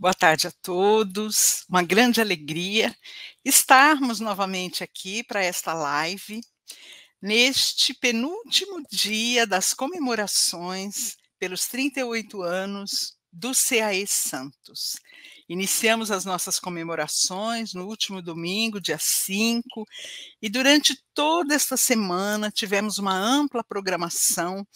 Boa tarde a todos, uma grande alegria estarmos novamente aqui para esta live, neste penúltimo dia das comemorações pelos 38 anos do CAE Santos. Iniciamos as nossas comemorações no último domingo, dia 5, e durante toda esta semana tivemos uma ampla programação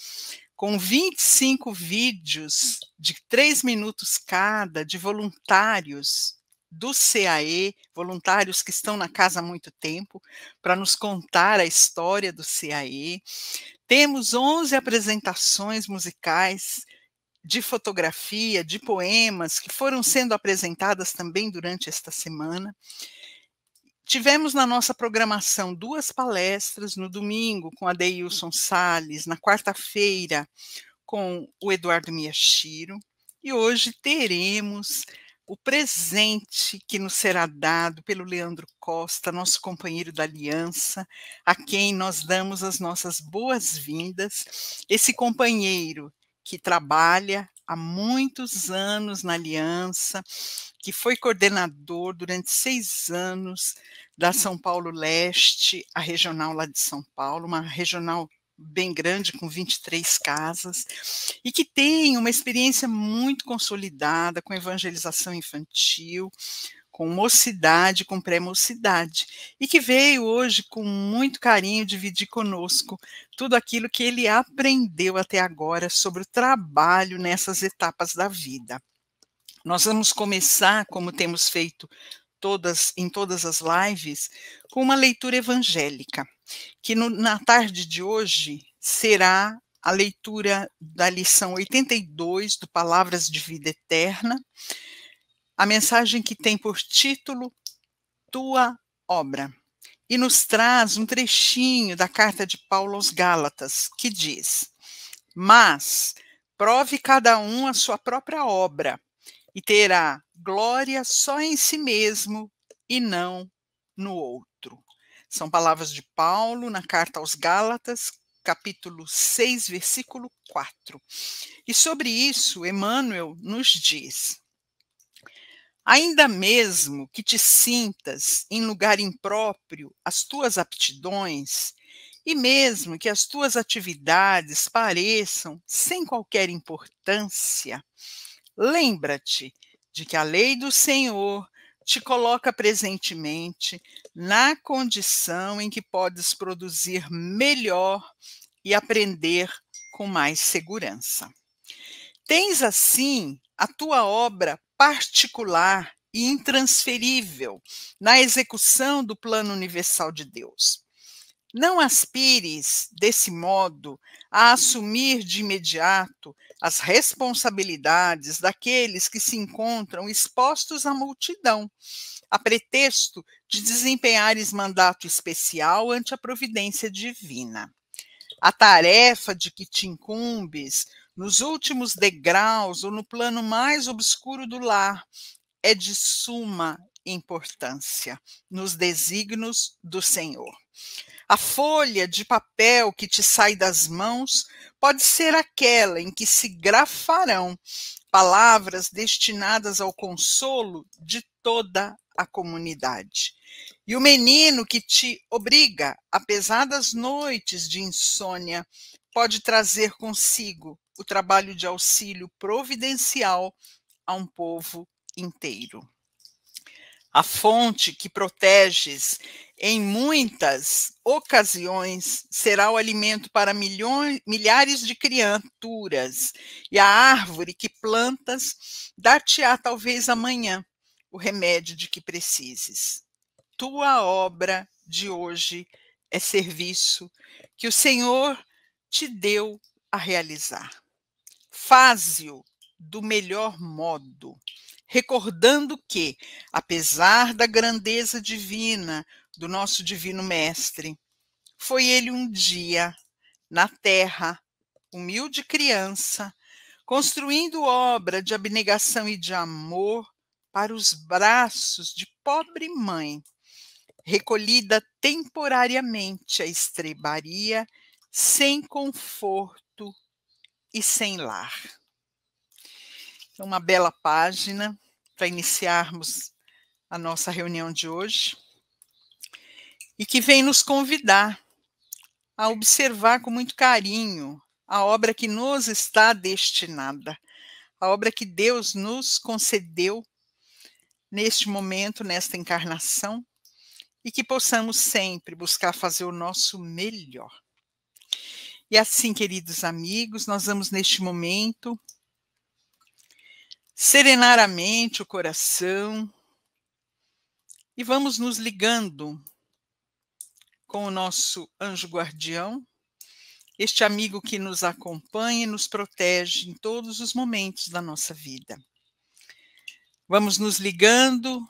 com 25 vídeos de 3 minutos cada, de voluntários do CAE, voluntários que estão na casa há muito tempo, para nos contar a história do CAE. Temos 11 apresentações musicais de fotografia, de poemas, que foram sendo apresentadas também durante esta semana. Tivemos na nossa programação 2 palestras, no domingo com a Deilson Salles, na quarta-feira com o Eduardo Miyashiro, e hoje teremos o presente que nos será dado pelo Leandro Costa, nosso companheiro da Aliança, a quem nós damos as nossas boas-vindas. Esse companheiro que trabalha há muitos anos na Aliança, que foi coordenador durante 6 anos da São Paulo Leste, a regional lá de São Paulo, uma regional bem grande, com 23 casas, e que tem uma experiência muito consolidada com evangelização infantil, com mocidade, com pré-mocidade, e que veio hoje com muito carinho dividir conosco tudo aquilo que ele aprendeu até agora sobre o trabalho nessas etapas da vida. Nós vamos começar, como temos feito em todas as lives, com uma leitura evangélica, que na tarde de hoje será a leitura da lição 82 do Palavras de Vida Eterna, a mensagem que tem por título Tua Obra, e nos traz um trechinho da carta de Paulo aos Gálatas, que diz: mas prove cada um a sua própria obra, e terá glória só em si mesmo e não no outro. São palavras de Paulo na carta aos Gálatas, capítulo 6, versículo 4. E sobre isso, Emmanuel nos diz: ainda mesmo que te sintas em lugar impróprio as tuas aptidões, e mesmo que as tuas atividades pareçam sem qualquer importância, lembra-te de que a lei do Senhor te coloca presentemente na condição em que podes produzir melhor e aprender com mais segurança. Tens, assim, a tua obra particular e intransferível na execução do plano universal de Deus. Não aspires, desse modo, a assumir de imediato as responsabilidades daqueles que se encontram expostos à multidão, a pretexto de desempenhares mandato especial ante a providência divina. A tarefa de que te incumbes, nos últimos degraus ou no plano mais obscuro do lar, é de suma importância nos desígnios do Senhor. A folha de papel que te sai das mãos pode ser aquela em que se grafarão palavras destinadas ao consolo de toda a comunidade. E o menino que te obriga, apesar das noites de insônia, pode trazer consigo o trabalho de auxílio providencial a um povo inteiro. A fonte que proteges em muitas ocasiões será o alimento para milhares de criaturas, e a árvore que plantas dar-te-á talvez amanhã o remédio de que precises. Tua obra de hoje é serviço que o Senhor te deu a realizar. Faze-o do melhor modo, recordando que, apesar da grandeza divina do nosso Divino Mestre, foi ele um dia, na terra, humilde criança, construindo obra de abnegação e de amor para os braços de pobre mãe, recolhida temporariamente à estrebaria, sem conforto e sem lar. Uma bela página para iniciarmos a nossa reunião de hoje, e que vem nos convidar a observar com muito carinho a obra que nos está destinada, a obra que Deus nos concedeu neste momento, nesta encarnação, e que possamos sempre buscar fazer o nosso melhor. E assim, queridos amigos, nós vamos neste momento serenar a mente, o coração, e vamos nos ligando com o nosso anjo guardião, este amigo que nos acompanha e nos protege em todos os momentos da nossa vida. Vamos nos ligando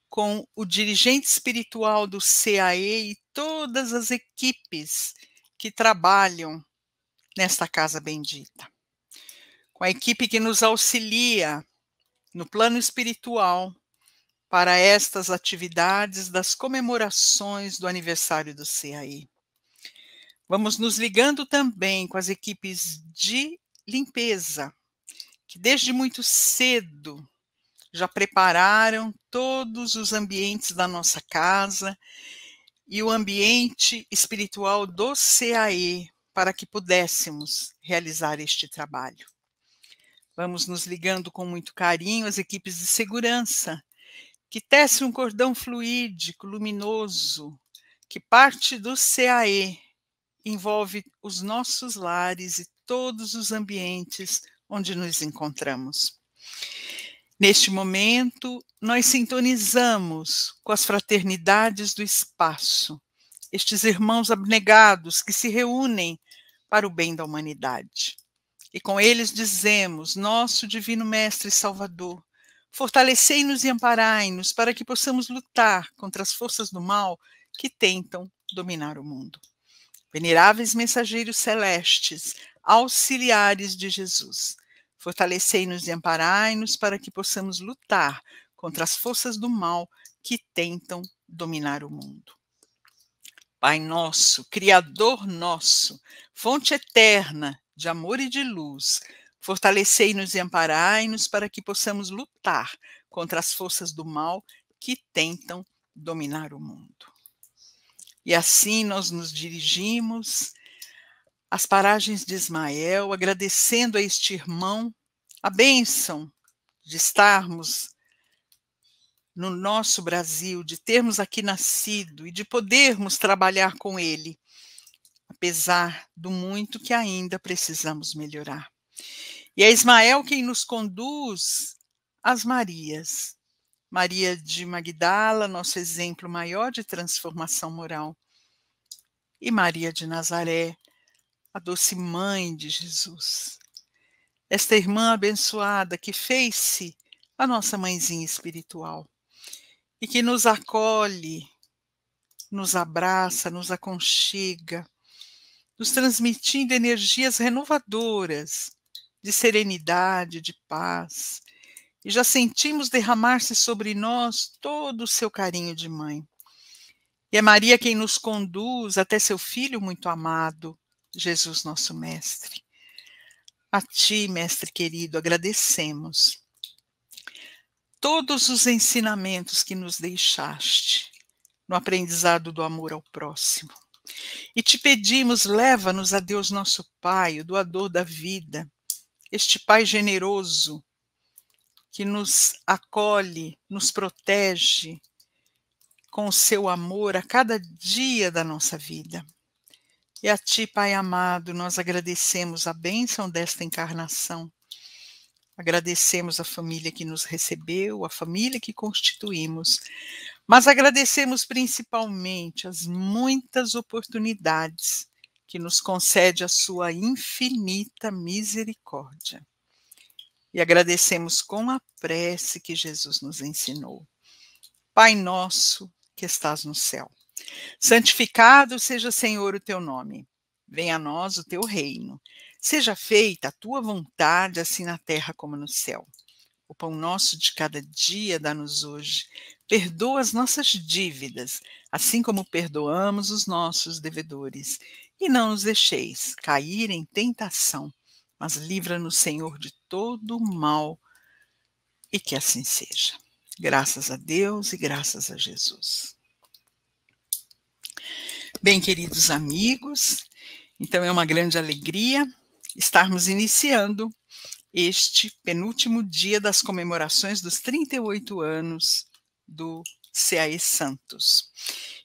com o dirigente espiritual do CAE e todas as equipes que trabalham nesta casa bendita. Com a equipe que nos auxilia no plano espiritual para estas atividades das comemorações do aniversário do CAE. Vamos nos ligando também com as equipes de limpeza, que desde muito cedo já prepararam todos os ambientes da nossa casa e o ambiente espiritual do CAE para que pudéssemos realizar este trabalho. Vamos nos ligando com muito carinho às equipes de segurança, que tecem um cordão fluídico, luminoso, que parte do CAE envolve os nossos lares e todos os ambientes onde nos encontramos. Neste momento, nós sintonizamos com as fraternidades do espaço, estes irmãos abnegados que se reúnem para o bem da humanidade. E com eles dizemos, nosso Divino Mestre e Salvador, fortalecei-nos e amparai-nos para que possamos lutar contra as forças do mal que tentam dominar o mundo. Veneráveis mensageiros celestes, auxiliares de Jesus, fortalecei-nos e amparai-nos para que possamos lutar contra as forças do mal que tentam dominar o mundo. Pai nosso, Criador nosso, fonte eterna de amor e de luz, fortalecei-nos e amparai-nos para que possamos lutar contra as forças do mal que tentam dominar o mundo. E assim nós nos dirigimos às paragens de Ismael, agradecendo a este irmão a bênção de estarmos no nosso Brasil, de termos aqui nascido e de podermos trabalhar com ele, apesar do muito que ainda precisamos melhorar. E é Ismael quem nos conduz às Marias. Maria de Magdala, nosso exemplo maior de transformação moral. E Maria de Nazaré, a doce mãe de Jesus. Esta irmã abençoada que fez-se a nossa mãezinha espiritual e que nos acolhe, nos abraça, nos aconchega, nos transmitindo energias renovadoras de serenidade, de paz. E já sentimos derramar-se sobre nós todo o seu carinho de mãe. E é Maria quem nos conduz até seu Filho muito amado, Jesus nosso Mestre. A ti, Mestre querido, agradecemos todos os ensinamentos que nos deixaste no aprendizado do amor ao próximo. E te pedimos, leva-nos a Deus nosso Pai, o doador da vida, este Pai generoso que nos acolhe, nos protege com o seu amor a cada dia da nossa vida. E a ti, Pai amado, nós agradecemos a bênção desta encarnação. Agradecemos a família que nos recebeu, a família que constituímos, mas agradecemos principalmente as muitas oportunidades que nos concede a sua infinita misericórdia. E agradecemos com a prece que Jesus nos ensinou. Pai nosso que estás no céu, santificado seja, Senhor, o teu nome. Venha a nós o teu reino. Seja feita a tua vontade, assim na terra como no céu. O pão nosso de cada dia dá-nos hoje. Perdoa as nossas dívidas, assim como perdoamos os nossos devedores. E não nos deixeis cair em tentação, mas livra-nos, Senhor, de todo o mal. e que assim seja. Graças a Deus e graças a Jesus. Bem, queridos amigos, então é uma grande alegria estarmos iniciando este penúltimo dia das comemorações dos 38 anos do CAE Santos.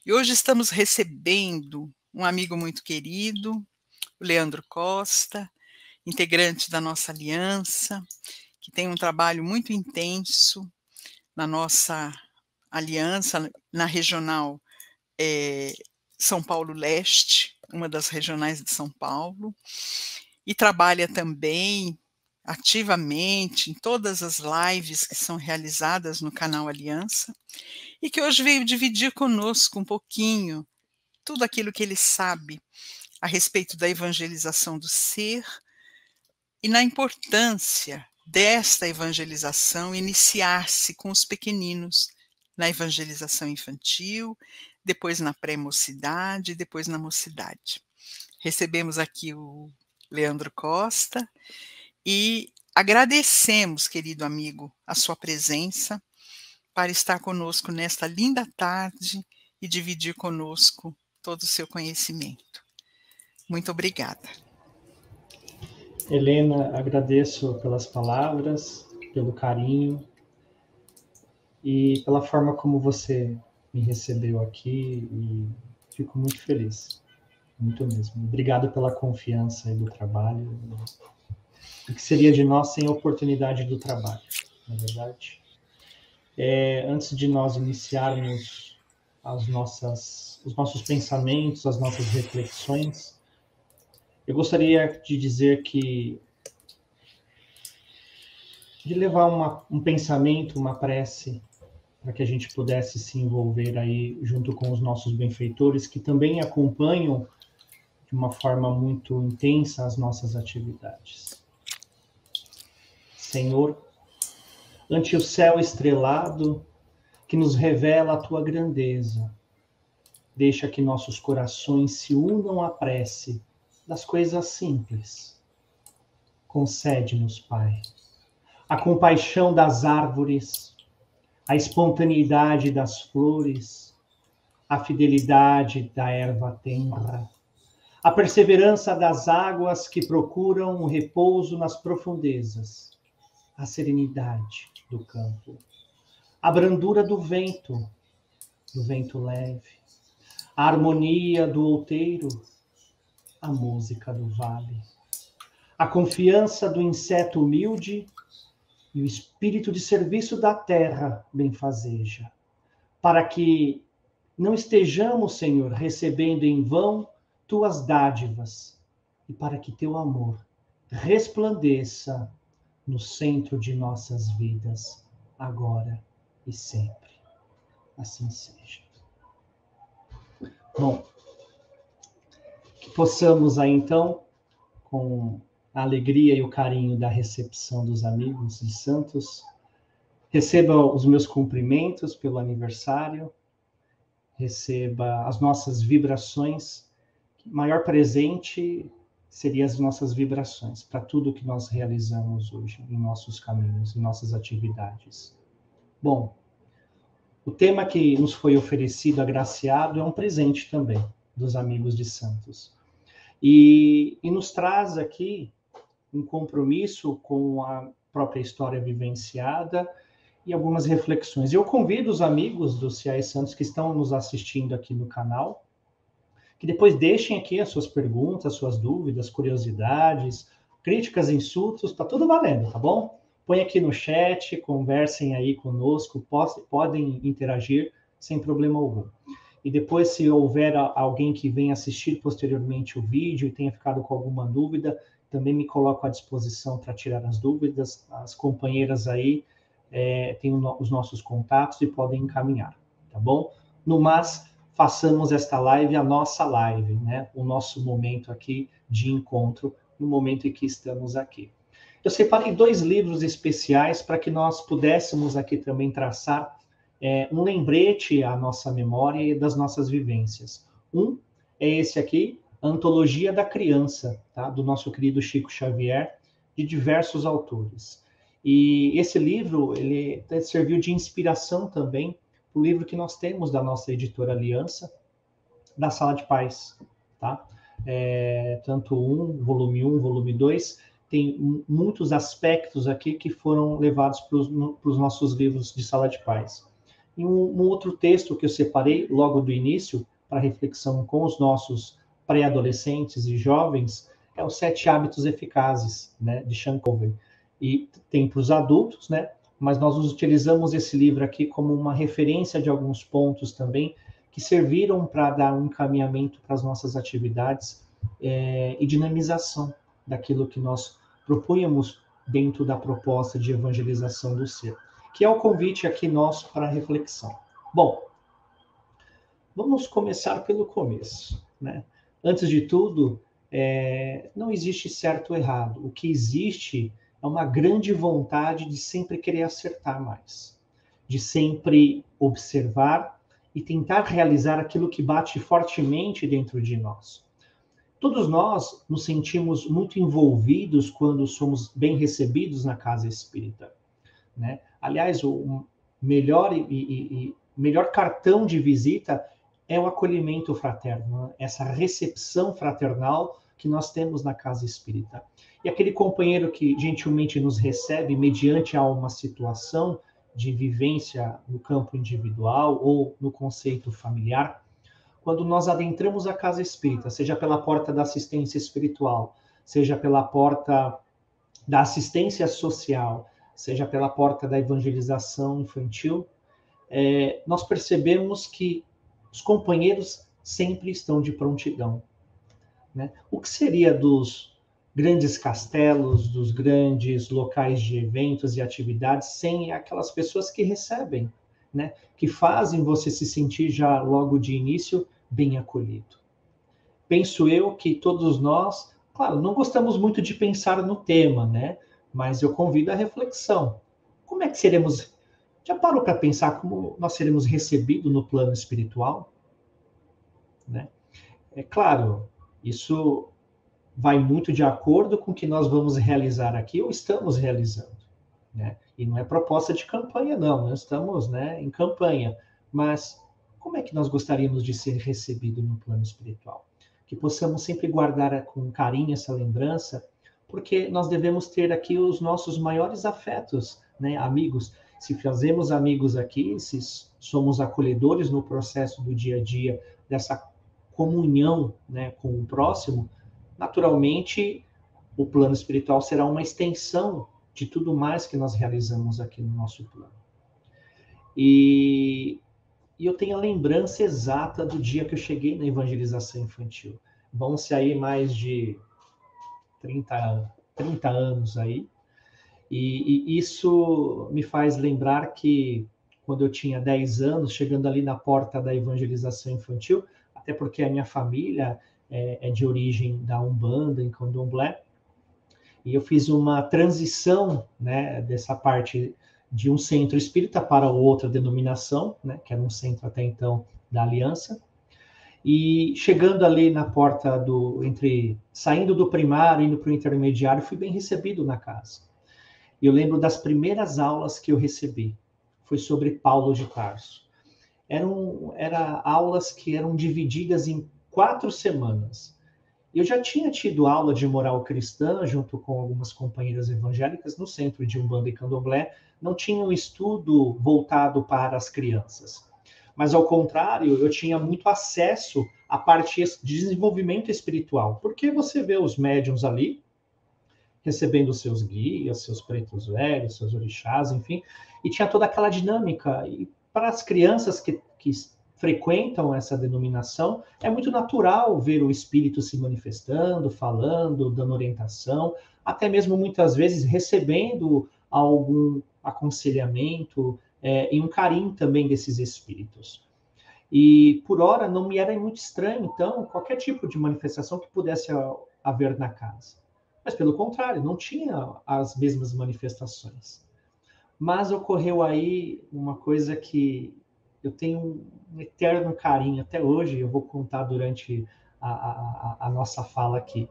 E hoje estamos recebendo um amigo muito querido, o Leandro Costa, integrante da nossa aliança, que tem um trabalho muito intenso na nossa aliança, na regional São Paulo Leste, uma das regionais de São Paulo, e trabalha também ativamente em todas as lives que são realizadas no canal Aliança, e que hoje veio dividir conosco um pouquinho tudo aquilo que ele sabe a respeito da evangelização do ser e na importância desta evangelização iniciar-se com os pequeninos, na evangelização infantil, depois na pré-mocidade, depois na mocidade. Recebemos aqui o Leandro Costa e agradecemos, querido amigo, a sua presença para estar conosco nesta linda tarde e dividir conosco todo o seu conhecimento. Muito obrigada. Helena, agradeço pelas palavras, pelo carinho e pela forma como você me recebeu aqui, e fico muito feliz, muito mesmo. Obrigado pela confiança aí do trabalho. O que seria de nós sem a oportunidade do trabalho, na verdade? Antes de nós iniciarmos os nossos pensamentos, as nossas reflexões, eu gostaria de dizer que de levar um pensamento, uma prece, para que a gente pudesse se envolver aí junto com os nossos benfeitores, que também acompanham de uma forma muito intensa as nossas atividades. Senhor, ante o céu estrelado, que nos revela a tua grandeza, deixa que nossos corações se unam à prece das coisas simples. Concede-nos, Pai, a compaixão das árvores, a espontaneidade das flores, a fidelidade da erva tenra, a perseverança das águas que procuram o repouso nas profundezas, a serenidade do campo, a brandura do vento leve, a harmonia do outeiro, a música do vale, a confiança do inseto humilde e o espírito de serviço da terra benfazeja, para que não estejamos, Senhor, recebendo em vão tuas dádivas, e para que teu amor resplandeça no centro de nossas vidas, agora e sempre. Assim seja. Bom, que possamos aí então, com a alegria e o carinho da recepção dos amigos e santos, receba os meus cumprimentos pelo aniversário, receba as nossas vibrações. Maior presente seriam as nossas vibrações para tudo que nós realizamos hoje em nossos caminhos, em nossas atividades. Bom, o tema que nos foi oferecido, agraciado, é um presente também dos amigos de santos. E nos traz aqui um compromisso com a própria história vivenciada e algumas reflexões. Eu convido os amigos do CAE Santos que estão nos assistindo aqui no canal, que depois deixem aqui as suas perguntas, suas dúvidas, curiosidades, críticas, insultos, tá tudo valendo, tá bom? Põe aqui no chat, conversem aí conosco, podem interagir sem problema algum. E depois, se houver alguém que venha assistir posteriormente o vídeo e tenha ficado com alguma dúvida, também me coloco à disposição para tirar as dúvidas. As companheiras aí têm os nossos contatos e podem encaminhar, tá bom? No mais, façamos esta live a nossa live, né? O nosso momento aqui de encontro, no momento em que estamos aqui. Eu separei 2 livros especiais para que nós pudéssemos aqui também traçar um lembrete à nossa memória e das nossas vivências. Um é esse aqui, Antologia da Criança, tá? Do nosso querido Chico Xavier, de diversos autores. E esse livro, ele serviu de inspiração também para o livro que nós temos da nossa editora Aliança, da Sala de Paz, tá? Tanto volume 1, volume 2, tem muitos aspectos aqui que foram levados para os nossos livros de Sala de Paz. E um outro texto que eu separei logo do início, para reflexão com os nossos pré-adolescentes e jovens, é os 7 Hábitos Eficazes, né, de Sean Covey. E tem para os adultos, né, mas nós utilizamos esse livro aqui como uma referência de alguns pontos também que serviram para dar um encaminhamento para as nossas atividades e dinamização daquilo que nós propunhamos dentro da proposta de evangelização do ser, que é o convite aqui nosso para reflexão. Bom, vamos começar pelo começo, né? Antes de tudo, não existe certo ou errado. O que existe é uma grande vontade de sempre querer acertar mais, de sempre observar e tentar realizar aquilo que bate fortemente dentro de nós. Todos nós nos sentimos muito envolvidos quando somos bem recebidos na casa espírita, né? Aliás, o melhor melhor cartão de visita é o acolhimento fraterno, né? Essa recepção fraternal que nós temos na casa espírita. E aquele companheiro que gentilmente nos recebe mediante a uma situação de vivência no campo individual ou no conceito familiar, quando nós adentramos a casa espírita, seja pela porta da assistência espiritual, seja pela porta da assistência social, seja pela porta da evangelização infantil, nós percebemos que os companheiros sempre estão de prontidão, né? O que seria dos grandes castelos, dos grandes locais de eventos e atividades, sem aquelas pessoas que recebem, né? Que fazem você se sentir já logo de início bem acolhido. Penso eu que todos nós, claro, não gostamos muito de pensar no tema, né? Mas eu convido a reflexão. Como é que seremos? Já parou para pensar como nós seremos recebidos no plano espiritual? Né? É claro, isso vai muito de acordo com o que nós vamos realizar aqui ou estamos realizando, né? E não é proposta de campanha, não. Nós estamos, né, em campanha. Mas como é que nós gostaríamos de ser recebidos no plano espiritual? Que possamos sempre guardar com carinho essa lembrança, porque nós devemos ter aqui os nossos maiores afetos, né, amigos. Se fazemos amigos aqui, se somos acolhedores no processo do dia a dia, dessa comunhão, né, com o próximo, naturalmente o plano espiritual será uma extensão de tudo mais que nós realizamos aqui no nosso plano. E eu tenho a lembrança exata do dia que eu cheguei na evangelização infantil. Vão-se aí mais de 30 anos aí. E isso me faz lembrar que quando eu tinha 10 anos, chegando ali na porta da evangelização infantil, até porque a minha família é de origem da Umbanda, em Candomblé, e eu fiz uma transição, né, dessa parte de um centro espírita para outra denominação, né, que era um centro até então da Aliança, e chegando ali na porta saindo do primário, indo para o intermediário, fui bem recebido na casa. E eu lembro das primeiras aulas que eu recebi, foi sobre Paulo de Tarso. Eram aulas que eram divididas em 4 semanas. Eu já tinha tido aula de moral cristã junto com algumas companheiras evangélicas no centro de Umbanda e Candomblé, não tinha um estudo voltado para as crianças. Mas, ao contrário, eu tinha muito acesso à parte de desenvolvimento espiritual, porque você vê os médiuns ali, recebendo seus guias, seus pretos velhos, seus orixás, enfim, e tinha toda aquela dinâmica. E para as crianças que frequentam essa denominação, é muito natural ver o espírito se manifestando, falando, dando orientação, até mesmo muitas vezes recebendo algum aconselhamento e um carinho também desses espíritos. E por hora não me era muito estranho, então, qualquer tipo de manifestação que pudesse haver na casa. Mas pelo contrário, não tinha as mesmas manifestações. Mas ocorreu aí uma coisa que eu tenho um eterno carinho até hoje, eu vou contar durante a nossa fala aqui.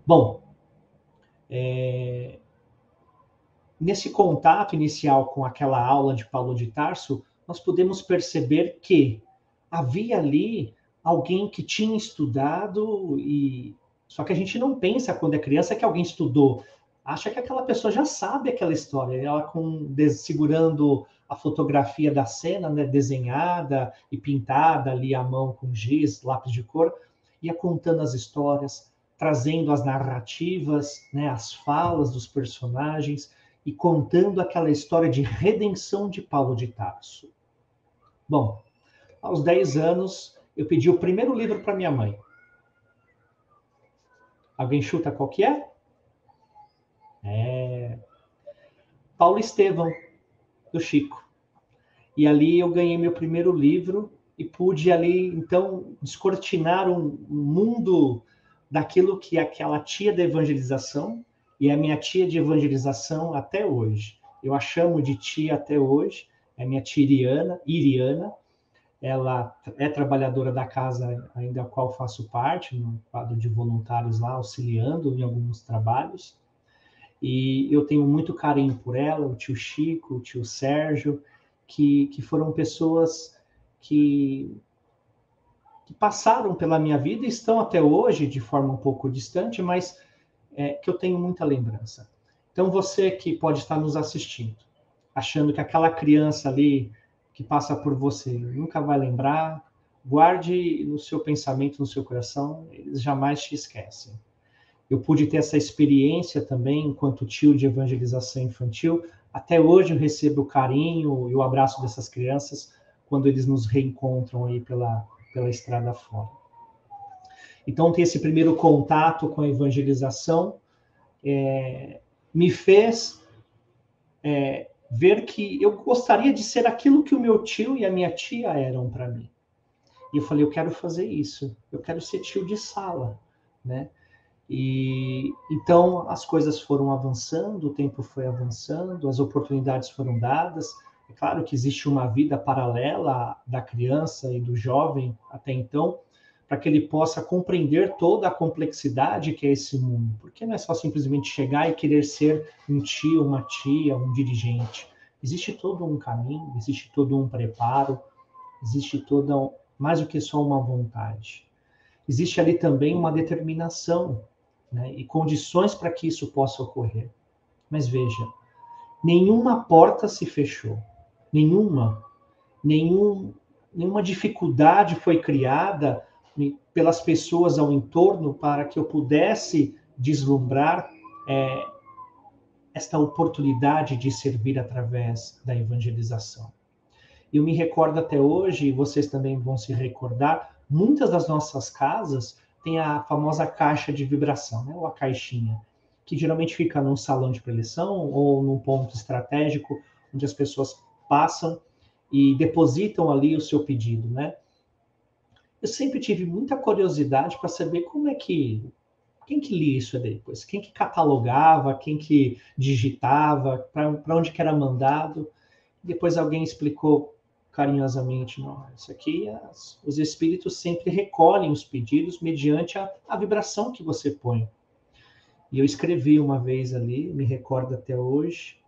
Bom, nesse contato inicial com aquela aula de Paulo de Tarso, nós podemos perceber que havia ali alguém que tinha estudado, só que a gente não pensa quando é criança que alguém estudou. Acha que aquela pessoa já sabe aquela história. Ela segurando a fotografia da cena, né, desenhada e pintada ali à mão com giz, lápis de cor, ia contando as histórias, trazendo as narrativas, né, as falas dos personagens e contando aquela história de redenção de Paulo de Tarso. Bom, aos 10 anos, eu pedi o primeiro livro para minha mãe. Alguém chuta qual que é? Paulo Estevão, do Chico. E ali eu ganhei meu primeiro livro e pude ali, então, descortinar um mundo daquilo que aquela tia da evangelização e a minha tia de evangelização até hoje. Eu a chamo de tia até hoje, é minha tia Iriana. Ela é trabalhadora da casa ainda a qual faço parte, no quadro de voluntários lá, auxiliando em alguns trabalhos. E eu tenho muito carinho por ela, o tio Chico, o tio Sérgio, que foram pessoas que passaram pela minha vida e estão até hoje de forma um pouco distante, mas que eu tenho muita lembrança. Então, você que pode estar nos assistindo, achando que aquela criança ali que passa por você nunca vai lembrar, guarde no seu pensamento, no seu coração, eles jamais te esquecem. Eu pude ter essa experiência também enquanto tio de evangelização infantil. Até hoje eu recebo o carinho e o abraço dessas crianças quando eles nos reencontram aí pela estrada fora. Então, ter esse primeiro contato com a evangelização me fez ver que eu gostaria de ser aquilo que o meu tio e a minha tia eram para mim. E eu falei, eu quero fazer isso, eu quero ser tio de sala, né? E então as coisas foram avançando, o tempo foi avançando, as oportunidades foram dadas. É claro que existe uma vida paralela da criança e do jovem até então, para que ele possa compreender toda a complexidade que é esse mundo. Porque não é só simplesmente chegar e querer ser um tio, uma tia, um dirigente. Existe todo um caminho, existe todo um preparo, existe toda mais do que só uma vontade. Existe ali também uma determinação, né, e condições para que isso possa ocorrer. Mas veja, nenhuma porta se fechou, nenhuma dificuldade foi criada pelas pessoas ao entorno para que eu pudesse deslumbrar esta oportunidade de servir através da evangelização. Eu me recordo até hoje, e vocês também vão se recordar, muitas das nossas casas têm a famosa caixa de vibração, né? Ou a caixinha, que geralmente fica num salão de preleção ou num ponto estratégico, onde as pessoas passam e depositam ali o seu pedido, né? Eu sempre tive muita curiosidade para saber quem que lia isso depois, quem que catalogava, quem que digitava, para onde que era mandado. Depois alguém explicou carinhosamente, não, isso aqui, os espíritos sempre recolhem os pedidos mediante a vibração que você põe. E eu escrevi uma vez ali, me recordo até hoje,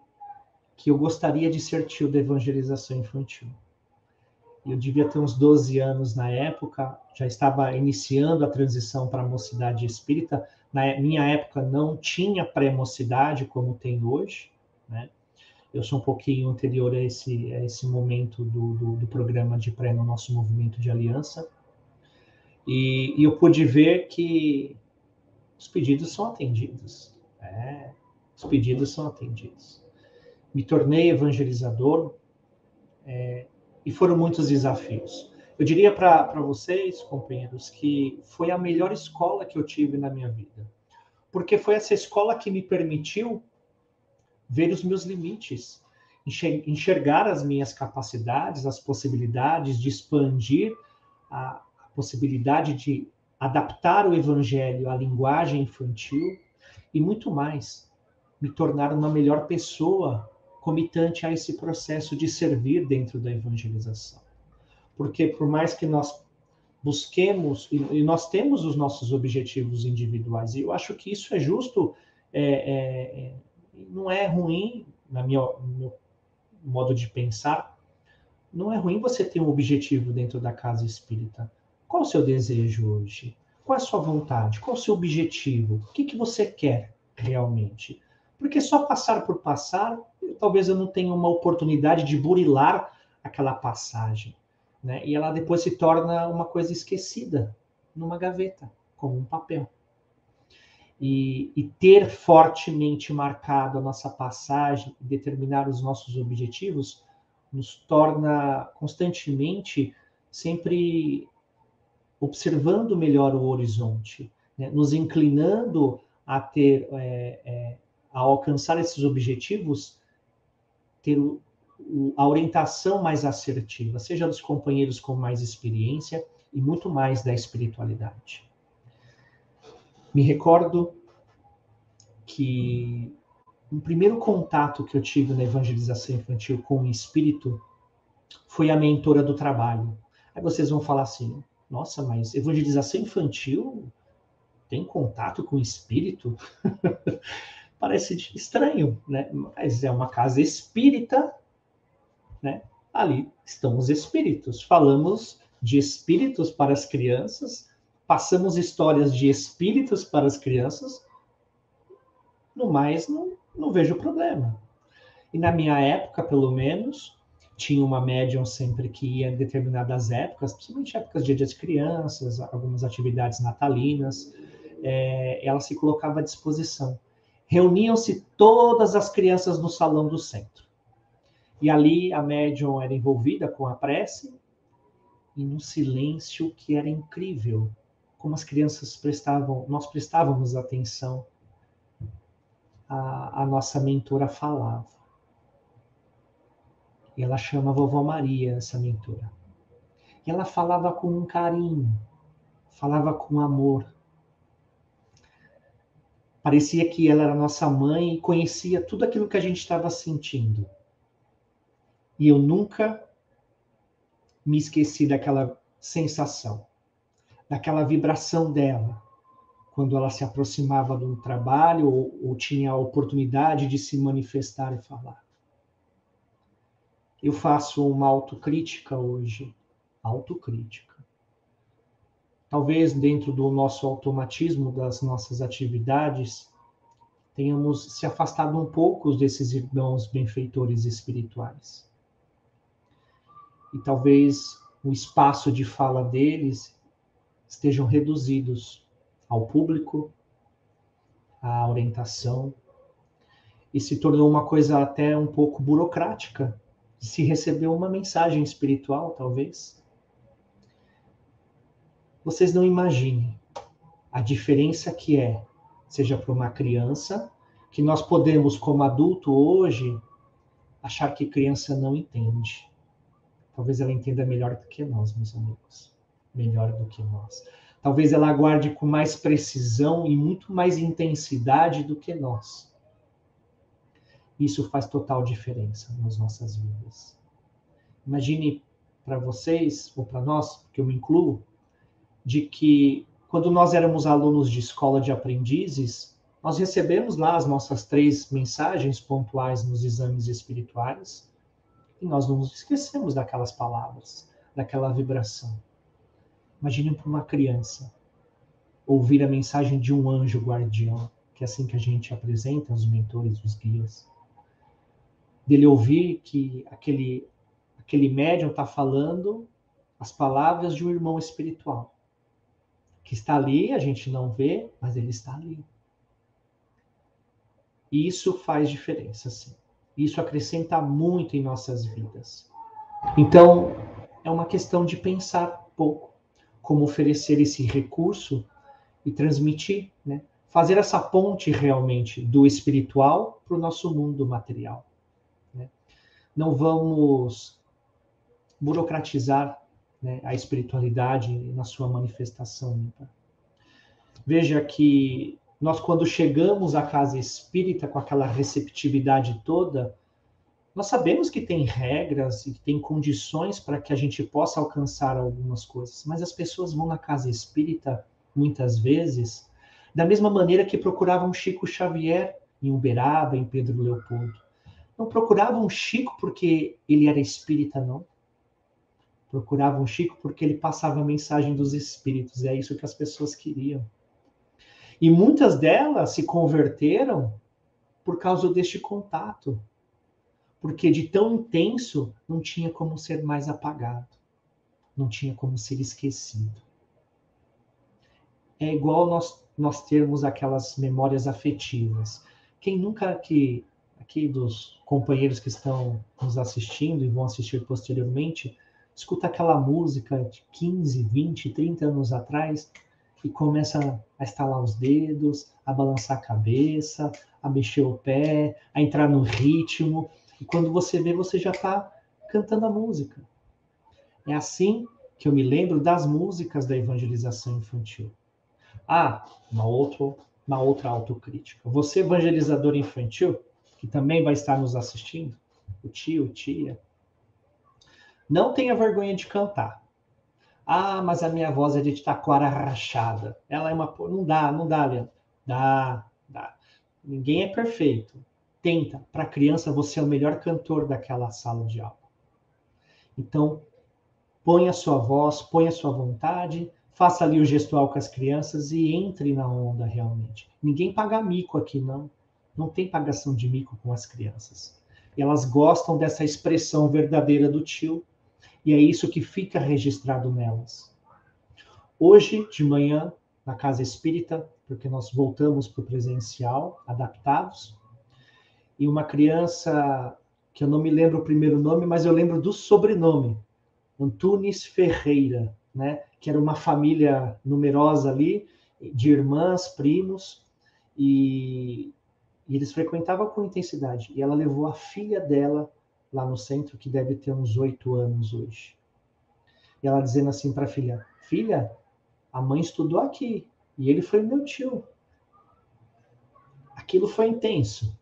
que eu gostaria de ser tio da evangelização infantil. Eu devia ter uns 12 anos na época, já estava iniciando a transição para a mocidade espírita. Na minha época não tinha pré-mocidade como tem hoje, né? Eu sou um pouquinho anterior a esse momento do programa de pré no nosso movimento de aliança. E eu pude ver que os pedidos são atendidos. Os pedidos são atendidos. Me tornei evangelizador e foram muitos desafios. Eu diria para vocês, companheiros, que foi a melhor escola que eu tive na minha vida. Porque foi essa escola que me permitiu ver os meus limites, enxergar as minhas capacidades, as possibilidades de expandir a possibilidade de adaptar o evangelho à linguagem infantil e muito mais, me tornar uma melhor pessoa comitante a esse processo de servir dentro da evangelização. Porque por mais que nós busquemos, e nós temos os nossos objetivos individuais, e eu acho que isso é justo, não é ruim, no meu modo de pensar, não é ruim você ter um objetivo dentro da casa espírita. Qual o seu desejo hoje? Qual é a sua vontade? Qual é o seu objetivo? O que você quer realmente? Porque só passar por passar, talvez eu não tenha uma oportunidade de burilar aquela passagem, né? E ela depois se torna uma coisa esquecida numa gaveta, como um papel. E ter fortemente marcado a nossa passagem, determinar os nossos objetivos, nos torna constantemente sempre observando melhor o horizonte, né? Nos inclinando a ter, a alcançar esses objetivos, ter a orientação mais assertiva, seja dos companheiros com mais experiência e muito mais da espiritualidade. Me recordo que o primeiro contato que eu tive na evangelização infantil com o espírito foi a mentora do trabalho. Aí vocês vão falar assim, nossa, mas evangelização infantil tem contato com o espírito? Parece estranho, né? Mas é uma casa espírita, né? Ali estão os espíritos. Falamos de espíritos para as crianças, passamos histórias de espíritos para as crianças, no mais, não vejo problema. E na minha época, pelo menos, tinha uma médium sempre que ia em determinadas épocas, principalmente épocas de Dia das Crianças, algumas atividades natalinas, ela se colocava à disposição. Reuniam-se todas as crianças no salão do centro. E ali a médium era envolvida com a prece e no silêncio, que era incrível, como as crianças nós prestávamos atenção. A nossa mentora falava. E ela chama Vovó Maria, essa mentora. E ela falava com um carinho, falava com amor. Parecia que ela era nossa mãe e conhecia tudo aquilo que a gente estava sentindo. E eu nunca me esqueci daquela sensação, daquela vibração dela, quando ela se aproximava do trabalho ou tinha a oportunidade de se manifestar e falar. Eu faço uma autocrítica hoje. Autocrítica. Talvez dentro do nosso automatismo, das nossas atividades, tenhamos se afastado um pouco desses irmãos benfeitores espirituais. E talvez o espaço de fala deles estejam reduzidos ao público, à orientação, e se tornou uma coisa até um pouco burocrática, de se receber uma mensagem espiritual, talvez. Vocês não imaginem a diferença que seja para uma criança, que nós podemos, como adulto hoje, achar que criança não entende. Talvez ela entenda melhor do que nós, meus amigos. Melhor do que nós. Talvez ela aguarde com mais precisão e muito mais intensidade do que nós. Isso faz total diferença nas nossas vidas. Imagine para vocês, ou para nós, porque eu me incluo, de que quando nós éramos alunos de escola de aprendizes, nós recebemos lá as nossas 3 mensagens pontuais nos exames espirituais, e nós não nos esquecemos daquelas palavras, daquela vibração. Imagine para uma criança ouvir a mensagem de um anjo guardião, que é assim que a gente apresenta os mentores, os guias. Dele ouvir que aquele médium está falando as palavras de um irmão espiritual, que está ali, a gente não vê, mas ele está ali. E isso faz diferença, sim. Isso acrescenta muito em nossas vidas. Então, é uma questão de pensar pouco como oferecer esse recurso e transmitir, né? Fazer essa ponte realmente do espiritual para o nosso mundo material. Né? Não vamos burocratizar, né, a espiritualidade na sua manifestação. Tá? Veja que nós, quando chegamos à casa espírita com aquela receptividade toda, nós sabemos que tem regras e que tem condições para que a gente possa alcançar algumas coisas, mas as pessoas vão na casa espírita, muitas vezes, da mesma maneira que procuravam Chico Xavier em Uberaba, em Pedro Leopoldo. Não procuravam o Chico porque ele era espírita, não. Procuravam o Chico porque ele passava a mensagem dos espíritos. É isso que as pessoas queriam. E muitas delas se converteram por causa deste contato. Porque de tão intenso, não tinha como ser mais apagado. Não tinha como ser esquecido. É igual nós termos aquelas memórias afetivas. Quem nunca aqui dos companheiros que estão nos assistindo e vão assistir posteriormente, escuta aquela música de 15, 20, 30 anos atrás e começa a estalar os dedos, a balançar a cabeça, a mexer o pé, a entrar no ritmo. E quando você vê, você já está cantando a música. É assim que eu me lembro das músicas da evangelização infantil. Uma outra autocrítica. Você, evangelizador infantil, que também vai estar nos assistindo, o tio, tia, não tenha vergonha de cantar. Mas a minha voz é de taquara rachada. Ela é uma... Não dá, Leandro. Dá. Ninguém é perfeito. Tenta. Para a criança, você é o melhor cantor daquela sala de aula. Então, põe a sua voz, põe a sua vontade, faça ali o gestual com as crianças e entre na onda realmente. Ninguém paga mico aqui, não. Não tem pagação de mico com as crianças. Elas gostam dessa expressão verdadeira do tio e é isso que fica registrado nelas. Hoje, de manhã, na Casa Espírita, porque nós voltamos para o presencial, adaptados, e uma criança, que eu não me lembro o primeiro nome, mas eu lembro do sobrenome, Antunes Ferreira, né? Que era uma família numerosa ali, de irmãs, primos, e eles frequentavam com intensidade. E ela levou a filha dela lá no centro, que deve ter uns 8 anos hoje. E ela dizendo assim para a filha, filha, a mãe estudou aqui, e ele foi meu tio. Aquilo foi intenso.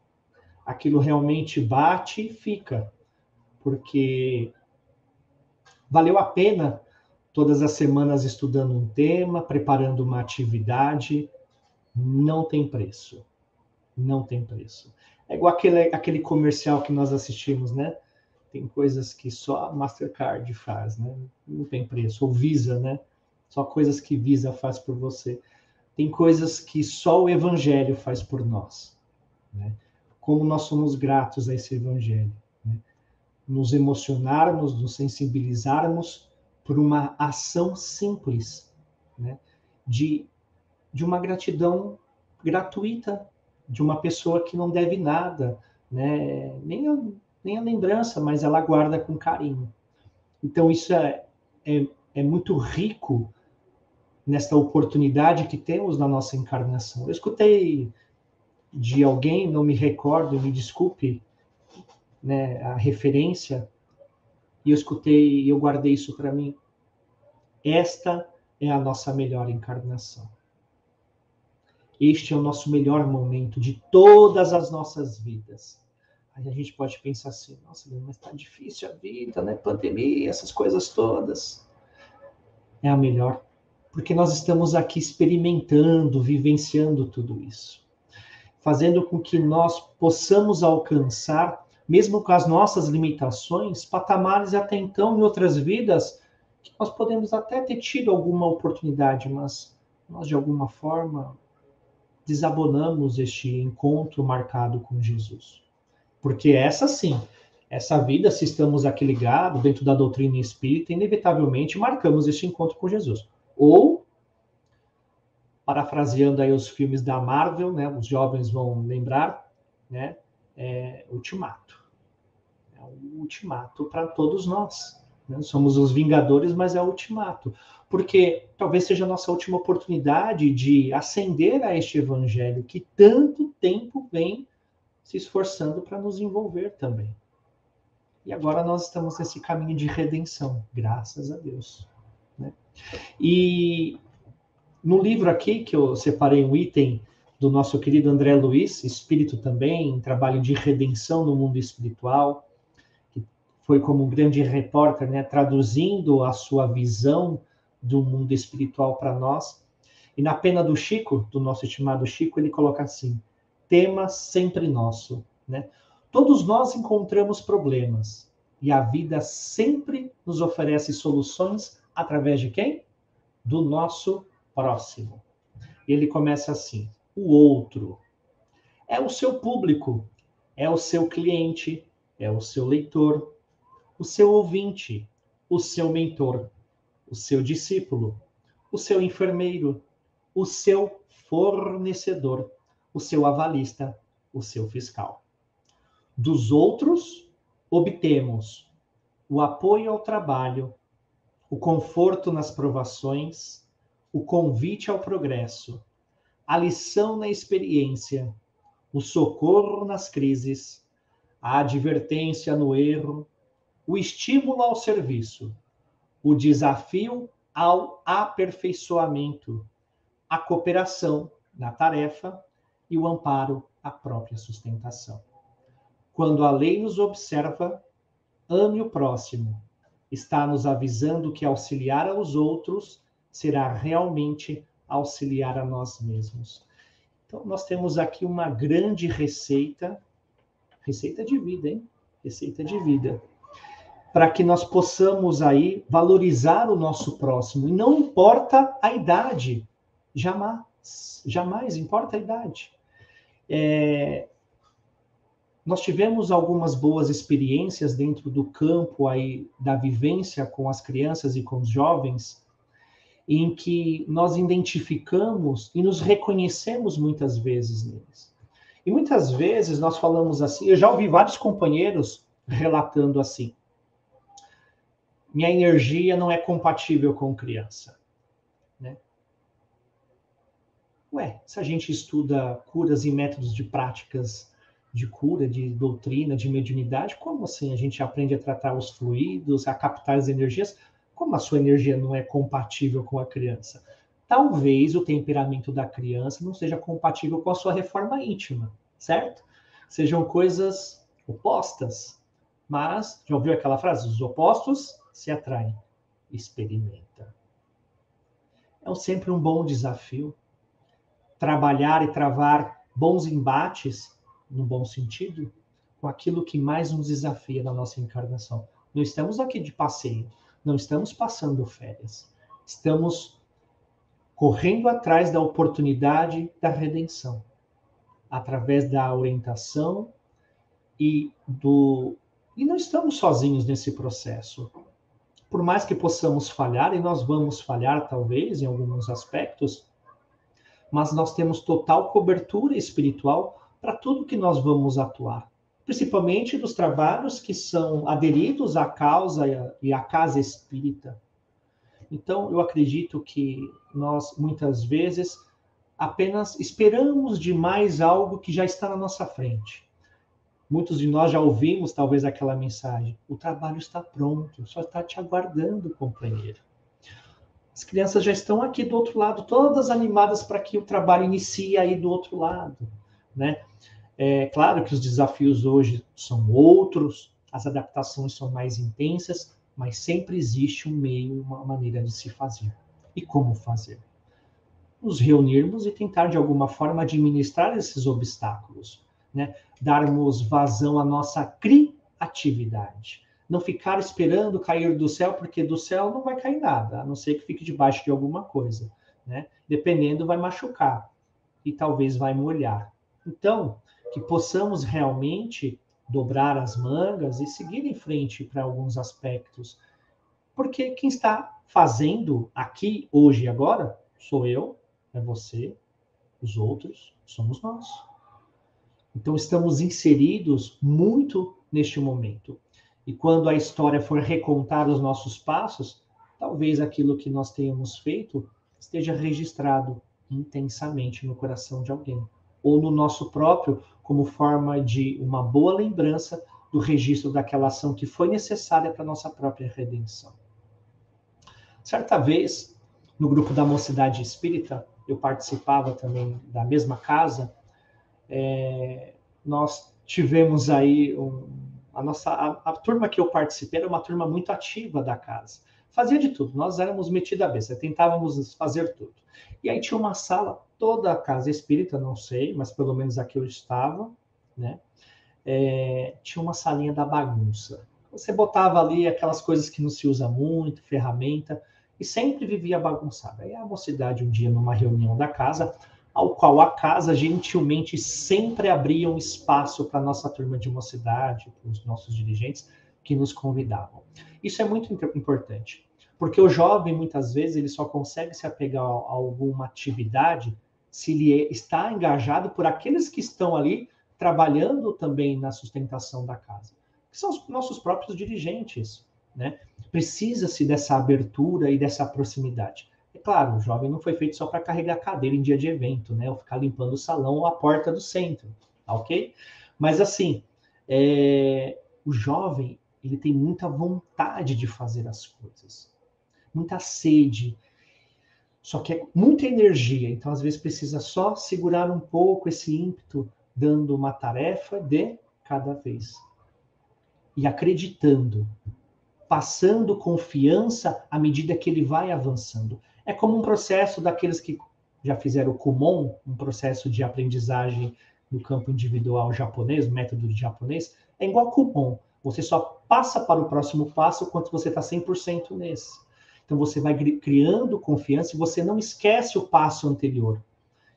Aquilo realmente bate e fica, porque valeu a pena todas as semanas estudando um tema, preparando uma atividade, não tem preço. Não tem preço. É igual aquele comercial que nós assistimos, né? Tem coisas que só a Mastercard faz, né? Não tem preço. Ou Visa, né? Só coisas que Visa faz por você. Tem coisas que só o Evangelho faz por nós, né? Como nós somos gratos a esse Evangelho, né? Nos emocionarmos, nos sensibilizarmos por uma ação simples, né? De uma gratidão gratuita, de uma pessoa que não deve nada, né? Nem a lembrança, mas ela guarda com carinho. Então, isso é muito rico nesta oportunidade que temos na nossa encarnação. Eu escutei de alguém, não me recordo, me desculpe, né, a referência, e eu escutei e eu guardei isso para mim. Esta é a nossa melhor encarnação. Este é o nosso melhor momento de todas as nossas vidas. Aí a gente pode pensar assim, nossa, mas tá difícil a vida, né? Pandemia, essas coisas todas. É a melhor, porque nós estamos aqui experimentando, vivenciando tudo isso. Fazendo com que nós possamos alcançar, mesmo com as nossas limitações, patamares até então em outras vidas, que nós podemos até ter tido alguma oportunidade, mas nós de alguma forma desabonamos este encontro marcado com Jesus. Porque essa sim, essa vida, se estamos aqui ligados dentro da doutrina espírita, inevitavelmente marcamos este encontro com Jesus. Ou, parafraseando aí os filmes da Marvel, né, os jovens vão lembrar, né, ultimato. É um ultimato para todos nós. Né? Somos os Vingadores, mas é o ultimato. Porque talvez seja a nossa última oportunidade de ascender a este evangelho que tanto tempo vem se esforçando para nos envolver também. E agora nós estamos nesse caminho de redenção, graças a Deus. Né? E no livro aqui, que eu separei um item do nosso querido André Luiz, espírito também, trabalho de redenção no mundo espiritual, que foi como um grande repórter, né, traduzindo a sua visão do mundo espiritual para nós. E na pena do Chico, do nosso estimado Chico, ele coloca assim, tema sempre nosso. Né? Todos nós encontramos problemas. E a vida sempre nos oferece soluções através de quem? Do nosso próximo. Ele começa assim: o outro. É o seu público, é o seu cliente, é o seu leitor, o seu ouvinte, o seu mentor, o seu discípulo, o seu enfermeiro, o seu fornecedor, o seu avalista, o seu fiscal. Dos outros, obtemos o apoio ao trabalho, o conforto nas provações, o convite ao progresso, a lição na experiência, o socorro nas crises, a advertência no erro, o estímulo ao serviço, o desafio ao aperfeiçoamento, a cooperação na tarefa e o amparo à própria sustentação. Quando a lei nos observa, ame o próximo, está nos avisando que auxiliar aos outros será realmente auxiliar a nós mesmos. Então, nós temos aqui uma grande receita de vida, hein? Receita de vida. Para que nós possamos aí valorizar o nosso próximo. E não importa a idade. Jamais importa a idade. Nós tivemos algumas boas experiências dentro do campo aí da vivência com as crianças e com os jovens, em que nós identificamos e nos reconhecemos muitas vezes neles. E muitas vezes nós falamos assim, eu já ouvi vários companheiros relatando assim: minha energia não é compatível com criança. Né? Ué, se a gente estuda curas e métodos de práticas de cura, de doutrina, de mediunidade, como assim a gente aprende a tratar os fluidos, a captar as energias? Como a sua energia não é compatível com a criança? Talvez o temperamento da criança não seja compatível com a sua reforma íntima, certo? Sejam coisas opostas. Mas, já ouviu aquela frase? Os opostos se atraem. Experimenta. É sempre um bom desafio. Trabalhar e travar bons embates, no bom sentido, com aquilo que mais nos desafia na nossa encarnação. Não estamos aqui de passeio, não estamos passando férias. Estamos correndo atrás da oportunidade da redenção, através da orientação e não estamos sozinhos nesse processo. Por mais que possamos falhar, e nós vamos falhar talvez em alguns aspectos, mas nós temos total cobertura espiritual para tudo que nós vamos atuar, principalmente dos trabalhos que são aderidos à causa e à casa espírita. Então, eu acredito que nós, muitas vezes, apenas esperamos demais algo que já está na nossa frente. Muitos de nós já ouvimos, talvez, aquela mensagem: o trabalho está pronto, só está te aguardando, companheiro. As crianças já estão aqui do outro lado, todas animadas para que o trabalho inicie aí do outro lado, né? É claro que os desafios hoje são outros, as adaptações são mais intensas, mas sempre existe um meio, uma maneira de se fazer. E como fazer? Nos reunirmos e tentar, de alguma forma, administrar esses obstáculos, né? Darmos vazão à nossa criatividade. Não ficar esperando cair do céu, porque do céu não vai cair nada, a não ser que fique debaixo de alguma coisa, né? Dependendo, vai machucar e talvez vai molhar. Então, que possamos realmente dobrar as mangas e seguir em frente para alguns aspectos. Porque quem está fazendo aqui, hoje e agora, sou eu, é você, os outros, somos nós. Então, estamos inseridos muito neste momento. E quando a história for recontar os nossos passos, talvez aquilo que nós tenhamos feito esteja registrado intensamente no coração de alguém. Ou no nosso próprio, como forma de uma boa lembrança do registro daquela ação que foi necessária para a nossa própria redenção. Certa vez, no grupo da Mocidade Espírita, eu participava também da mesma casa, nós tivemos aí a turma que eu participei era uma turma muito ativa da casa. Fazia de tudo, nós éramos metida a besta, tentávamos fazer tudo. E aí tinha uma sala, toda a casa espírita, não sei, mas pelo menos aqui eu estava, né? tinha uma salinha da bagunça. Você botava ali aquelas coisas que não se usa muito, ferramenta, e sempre vivia bagunçada. Aí a mocidade, um dia, numa reunião da casa, ao qual a casa gentilmente sempre abria um espaço para a nossa turma de mocidade, para os nossos dirigentes que nos convidavam. Isso é muito importante, porque o jovem, muitas vezes, ele só consegue se apegar a alguma atividade se ele está engajado por aqueles que estão ali trabalhando também na sustentação da casa, que são os nossos próprios dirigentes, né? Precisa-se dessa abertura e dessa proximidade. É claro, o jovem não foi feito só para carregar cadeira em dia de evento, né? Ou ficar limpando o salão ou a porta do centro, tá ok? Mas assim, o jovem, ele tem muita vontade de fazer as coisas, muita sede, só que é muita energia, então às vezes precisa só segurar um pouco esse ímpeto, dando uma tarefa de cada vez. E acreditando, passando confiança à medida que ele vai avançando. É como um processo daqueles que já fizeram o Kumon, um processo de aprendizagem no campo individual japonês, método japonês, é igual Kumon. Você só passa para o próximo passo quando você está 100% nesse. Então você vai criando confiança e você não esquece o passo anterior.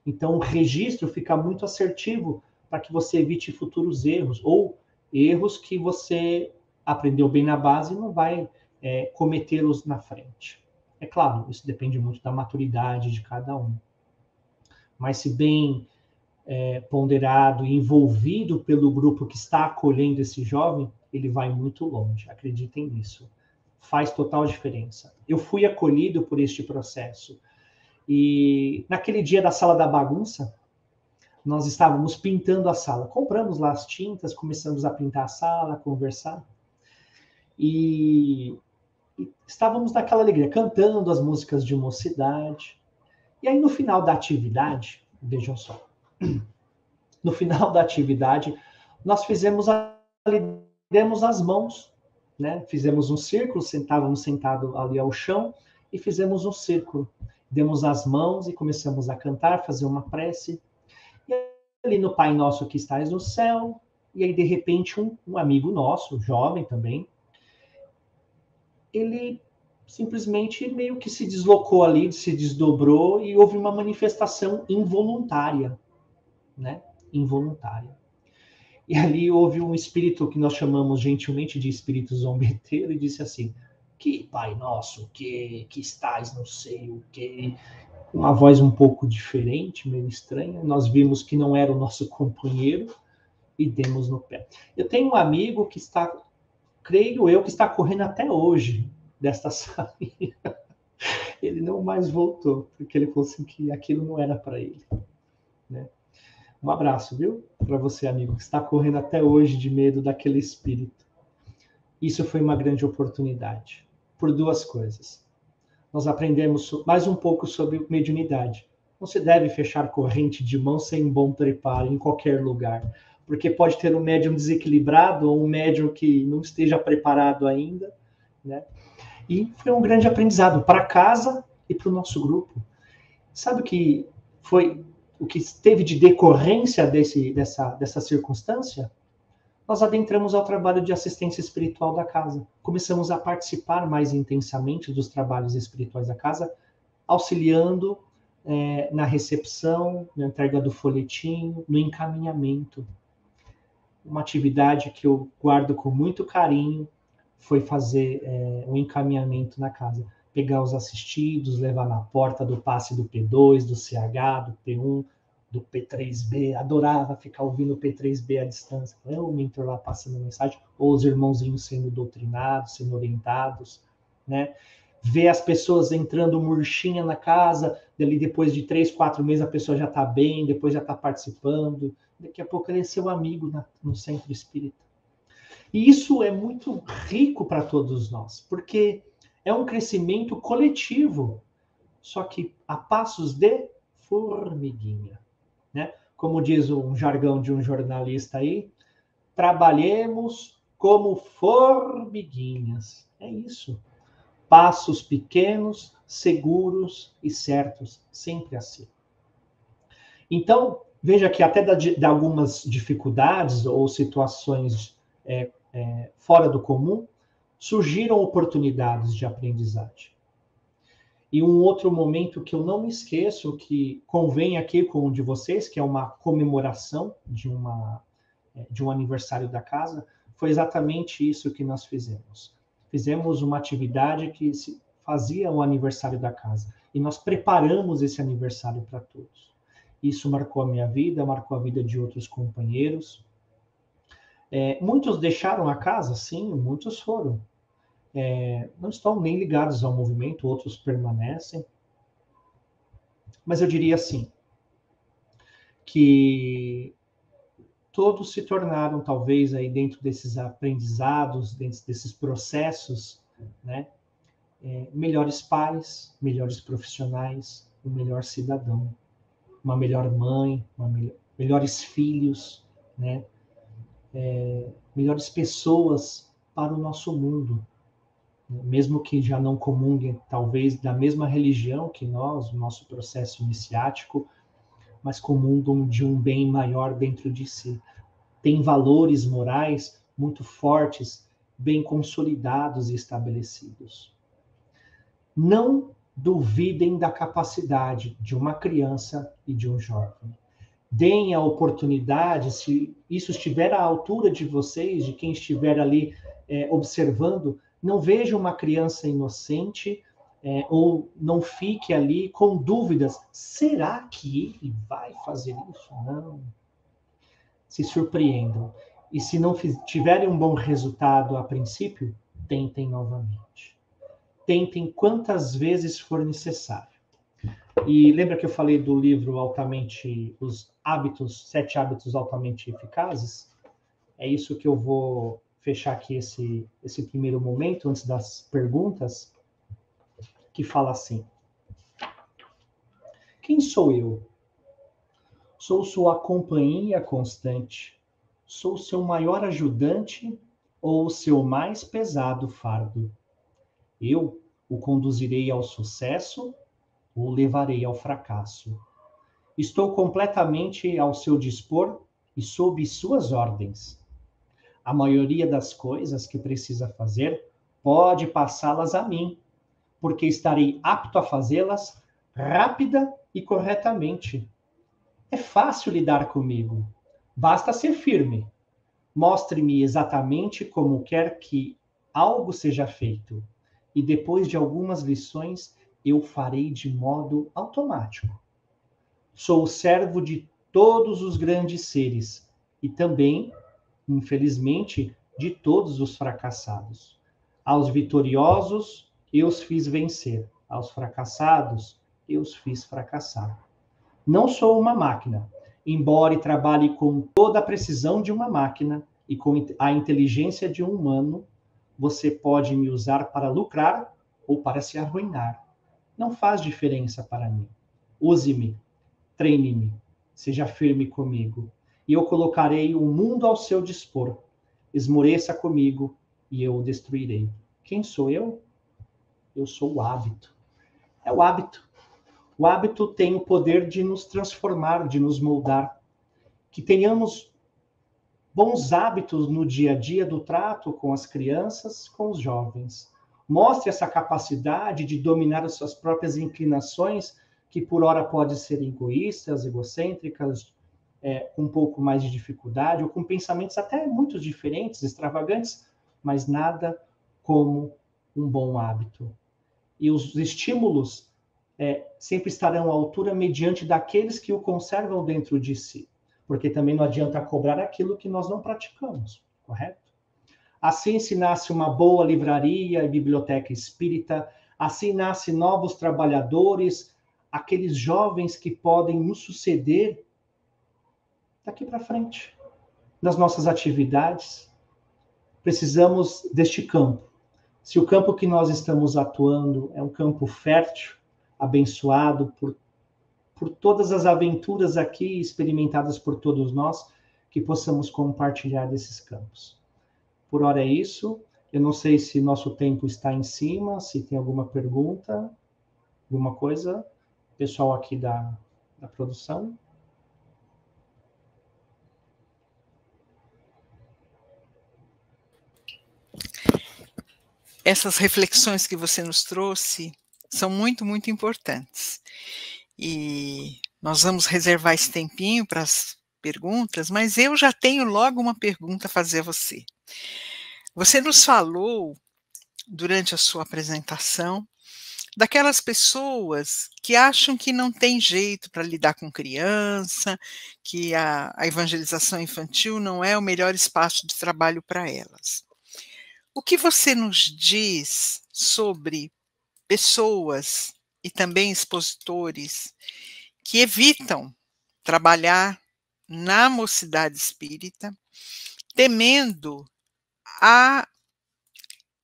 Então o registro fica muito assertivo para que você evite futuros erros, ou erros que você aprendeu bem na base e não vai cometê-los na frente. É claro, isso depende muito da maturidade de cada um. Mas se bem ponderado e envolvido pelo grupo que está acolhendo esse jovem, ele vai muito longe. Acreditem nisso. Faz total diferença. Eu fui acolhido por este processo. E naquele dia da sala da bagunça, nós estávamos pintando a sala. Compramos lá as tintas, começamos a pintar a sala, a conversar. E estávamos naquela alegria, cantando as músicas de mocidade. E aí, no final da atividade, vejam só, no final da atividade, nós demos as mãos, né? Fizemos um círculo, estávamos sentados ali ao chão, e fizemos um círculo. Demos as mãos e começamos a cantar, fazer uma prece. E ali no Pai Nosso que estás no céu, e aí de repente um amigo nosso, jovem também, ele simplesmente meio que se deslocou ali, se desdobrou e houve uma manifestação involuntária, né? Involuntária. E ali houve um espírito que nós chamamos gentilmente de espírito zombeteiro e disse assim: que Pai Nosso, que estás não sei o que, uma voz um pouco diferente, meio estranha. Nós vimos que não era o nosso companheiro e demos no pé. Eu tenho um amigo que está, creio eu, que está correndo até hoje desta salinha. Ele não mais voltou, porque ele falou assim que aquilo não era para ele, né? Um abraço, viu? Para você, amigo, que está correndo até hoje de medo daquele espírito. Isso foi uma grande oportunidade, por duas coisas. Nós aprendemos mais um pouco sobre mediunidade. Não se deve fechar corrente de mão sem bom preparo em qualquer lugar, porque pode ter um médium desequilibrado ou um médium que não esteja preparado ainda, né? E foi um grande aprendizado para casa e para o nosso grupo. Sabe o que foi o que teve de decorrência dessa circunstância? Nós adentramos ao trabalho de assistência espiritual da casa. Começamos a participar mais intensamente dos trabalhos espirituais da casa, auxiliando na recepção, na entrega do folhetim, no encaminhamento. Uma atividade que eu guardo com muito carinho foi fazer um encaminhamento na casa. Pegar os assistidos, levar na porta do passe do P2, do CH, do P1, do P3B. Adorava ficar ouvindo o P3B à distância. O mentor lá passando mensagem, ou os irmãozinhos sendo doutrinados, sendo orientados, né? Ver as pessoas entrando murchinha na casa, dali depois de 3, 4 meses a pessoa já está bem, depois já está participando, daqui a pouco ele é seu amigo no centro espírita. E isso é muito rico para todos nós, porque é um crescimento coletivo, só que a passos de formiguinha, né? Como diz um jargão de um jornalista aí, trabalhemos como formiguinhas. É isso. Passos pequenos, seguros e certos, sempre assim. Então, Veja que até de algumas dificuldades ou situações fora do comum, surgiram oportunidades de aprendizagem. E um outro momento que eu não me esqueço, que convém aqui com um de vocês, que é uma comemoração de um aniversário da casa, foi exatamente isso que nós fizemos. Fizemos uma atividade que se fazia o aniversário da casa. E nós preparamos esse aniversário para todos. Isso marcou a minha vida, marcou a vida de outros companheiros. Muitos deixaram a casa, sim, muitos foram. Não estão nem ligados ao movimento, outros permanecem. Mas eu diria assim, que todos se tornaram, talvez, aí dentro desses aprendizados, dentro desses processos, né, melhores pais, melhores profissionais, um melhor cidadão, uma melhor mãe, melhores filhos, né, melhores pessoas para o nosso mundo. Mesmo que já não comunguem, talvez, da mesma religião que nós, o nosso processo iniciático, mas comungam de um bem maior dentro de si. Tem valores morais muito fortes, bem consolidados e estabelecidos. Não duvidem da capacidade de uma criança e de um jovem. Deem a oportunidade, se isso estiver à altura de vocês, de quem estiver ali observando, não veja uma criança inocente ou não fique ali com dúvidas. Será que ele vai fazer isso? Não. Se surpreendam. E se não tiverem um bom resultado a princípio, tentem novamente. Tentem quantas vezes for necessário. E lembra que eu falei do livro os 7 hábitos altamente eficazes? É isso que eu vou fechar aqui esse primeiro momento, antes das perguntas, que fala assim: quem sou eu? Sou sua companhia constante. Sou seu maior ajudante ou seu mais pesado fardo? Eu o conduzirei ao sucesso ou o levarei ao fracasso? Estou completamente ao seu dispor e sob suas ordens. A maioria das coisas que precisa fazer, pode passá-las a mim, porque estarei apto a fazê-las rápida e corretamente. É fácil lidar comigo. Basta ser firme. Mostre-me exatamente como quer que algo seja feito, e depois de algumas lições, eu farei de modo automático. Sou o servo de todos os grandes seres e também, infelizmente, de todos os fracassados. Aos vitoriosos, eu os fiz vencer. Aos fracassados, eu os fiz fracassar. Não sou uma máquina, embora trabalhe com toda a precisão de uma máquina e com a inteligência de um humano, você pode me usar para lucrar ou para se arruinar. Não faz diferença para mim. Use-me, treine-me, seja firme comigo, e eu colocarei o mundo ao seu dispor. Esmoreça comigo e eu o destruirei. Quem sou eu? Eu sou o hábito. É o hábito. O hábito tem o poder de nos transformar, de nos moldar. Que tenhamos bons hábitos no dia a dia do trato com as crianças, com os jovens. Mostre essa capacidade de dominar as suas próprias inclinações, que por hora podem ser egoístas, egocêntricas, com um pouco mais de dificuldade, ou com pensamentos até muito diferentes, extravagantes, mas nada como um bom hábito. E os estímulos sempre estarão à altura mediante daqueles que o conservam dentro de si. Porque também não adianta cobrar aquilo que nós não praticamos, correto? Assim se nasce uma boa livraria e biblioteca espírita, assim nascem novos trabalhadores, aqueles jovens que podem nos suceder daqui para frente, nas nossas atividades. Precisamos deste campo. Se o campo que nós estamos atuando é um campo fértil, abençoado por todas as aventuras aqui experimentadas por todos nós, que possamos compartilhar desses campos. Por hora é isso. Eu não sei se nosso tempo está em cima, se tem alguma pergunta, alguma coisa. Pessoal aqui da produção. essas reflexões que você nos trouxe são muito, muito importantes. E nós vamos reservar esse tempinho para as perguntas, mas eu já tenho logo uma pergunta a fazer a você. Você nos falou, durante a sua apresentação, daquelas pessoas que acham que não tem jeito para lidar com criança, que a evangelização infantil não é o melhor espaço de trabalho para elas. O que você nos diz sobre pessoas e também expositores que evitam trabalhar na mocidade espírita, temendo a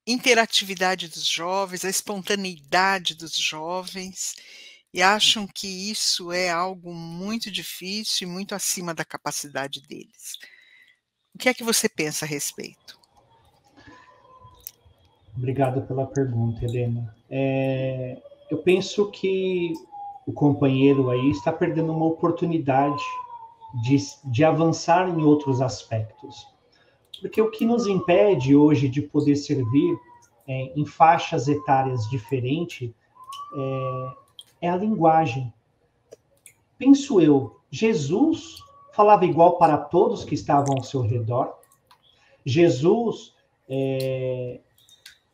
interatividade dos jovens, a espontaneidade dos jovens, e acham que isso é algo muito difícil e muito acima da capacidade deles? O que é que você pensa a respeito? Obrigado pela pergunta, Helena. Eu penso que o companheiro aí está perdendo uma oportunidade de avançar em outros aspectos. Porque o que nos impede hoje de poder servir em faixas etárias diferentes é a linguagem. Penso eu, Jesus falava igual para todos que estavam ao seu redor. Jesus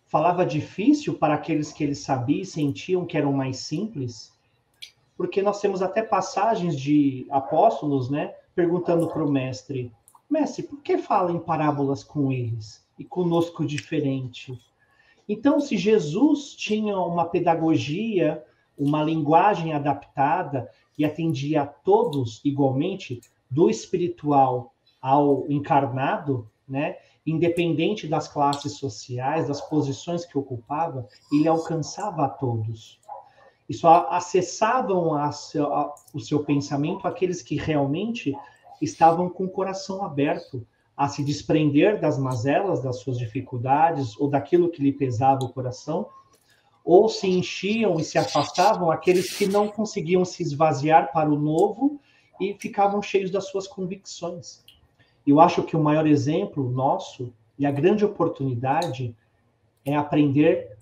falava difícil para aqueles que ele sabia e sentiam que eram mais simples. Porque nós temos até passagens de apóstolos, né, perguntando para o mestre, por que fala em parábolas com eles e conosco diferente? Então, se Jesus tinha uma pedagogia, uma linguagem adaptada e atendia a todos igualmente, do espiritual ao encarnado, né, independente das classes sociais, das posições que ocupava, ele alcançava a todos. E só acessavam o seu pensamento aqueles que realmente estavam com o coração aberto a se desprender das mazelas, das suas dificuldades, ou daquilo que lhe pesava o coração, ou se enchiam e se afastavam aqueles que não conseguiam se esvaziar para o novo e ficavam cheios das suas convicções. Eu acho que o maior exemplo nosso e a grande oportunidade é aprender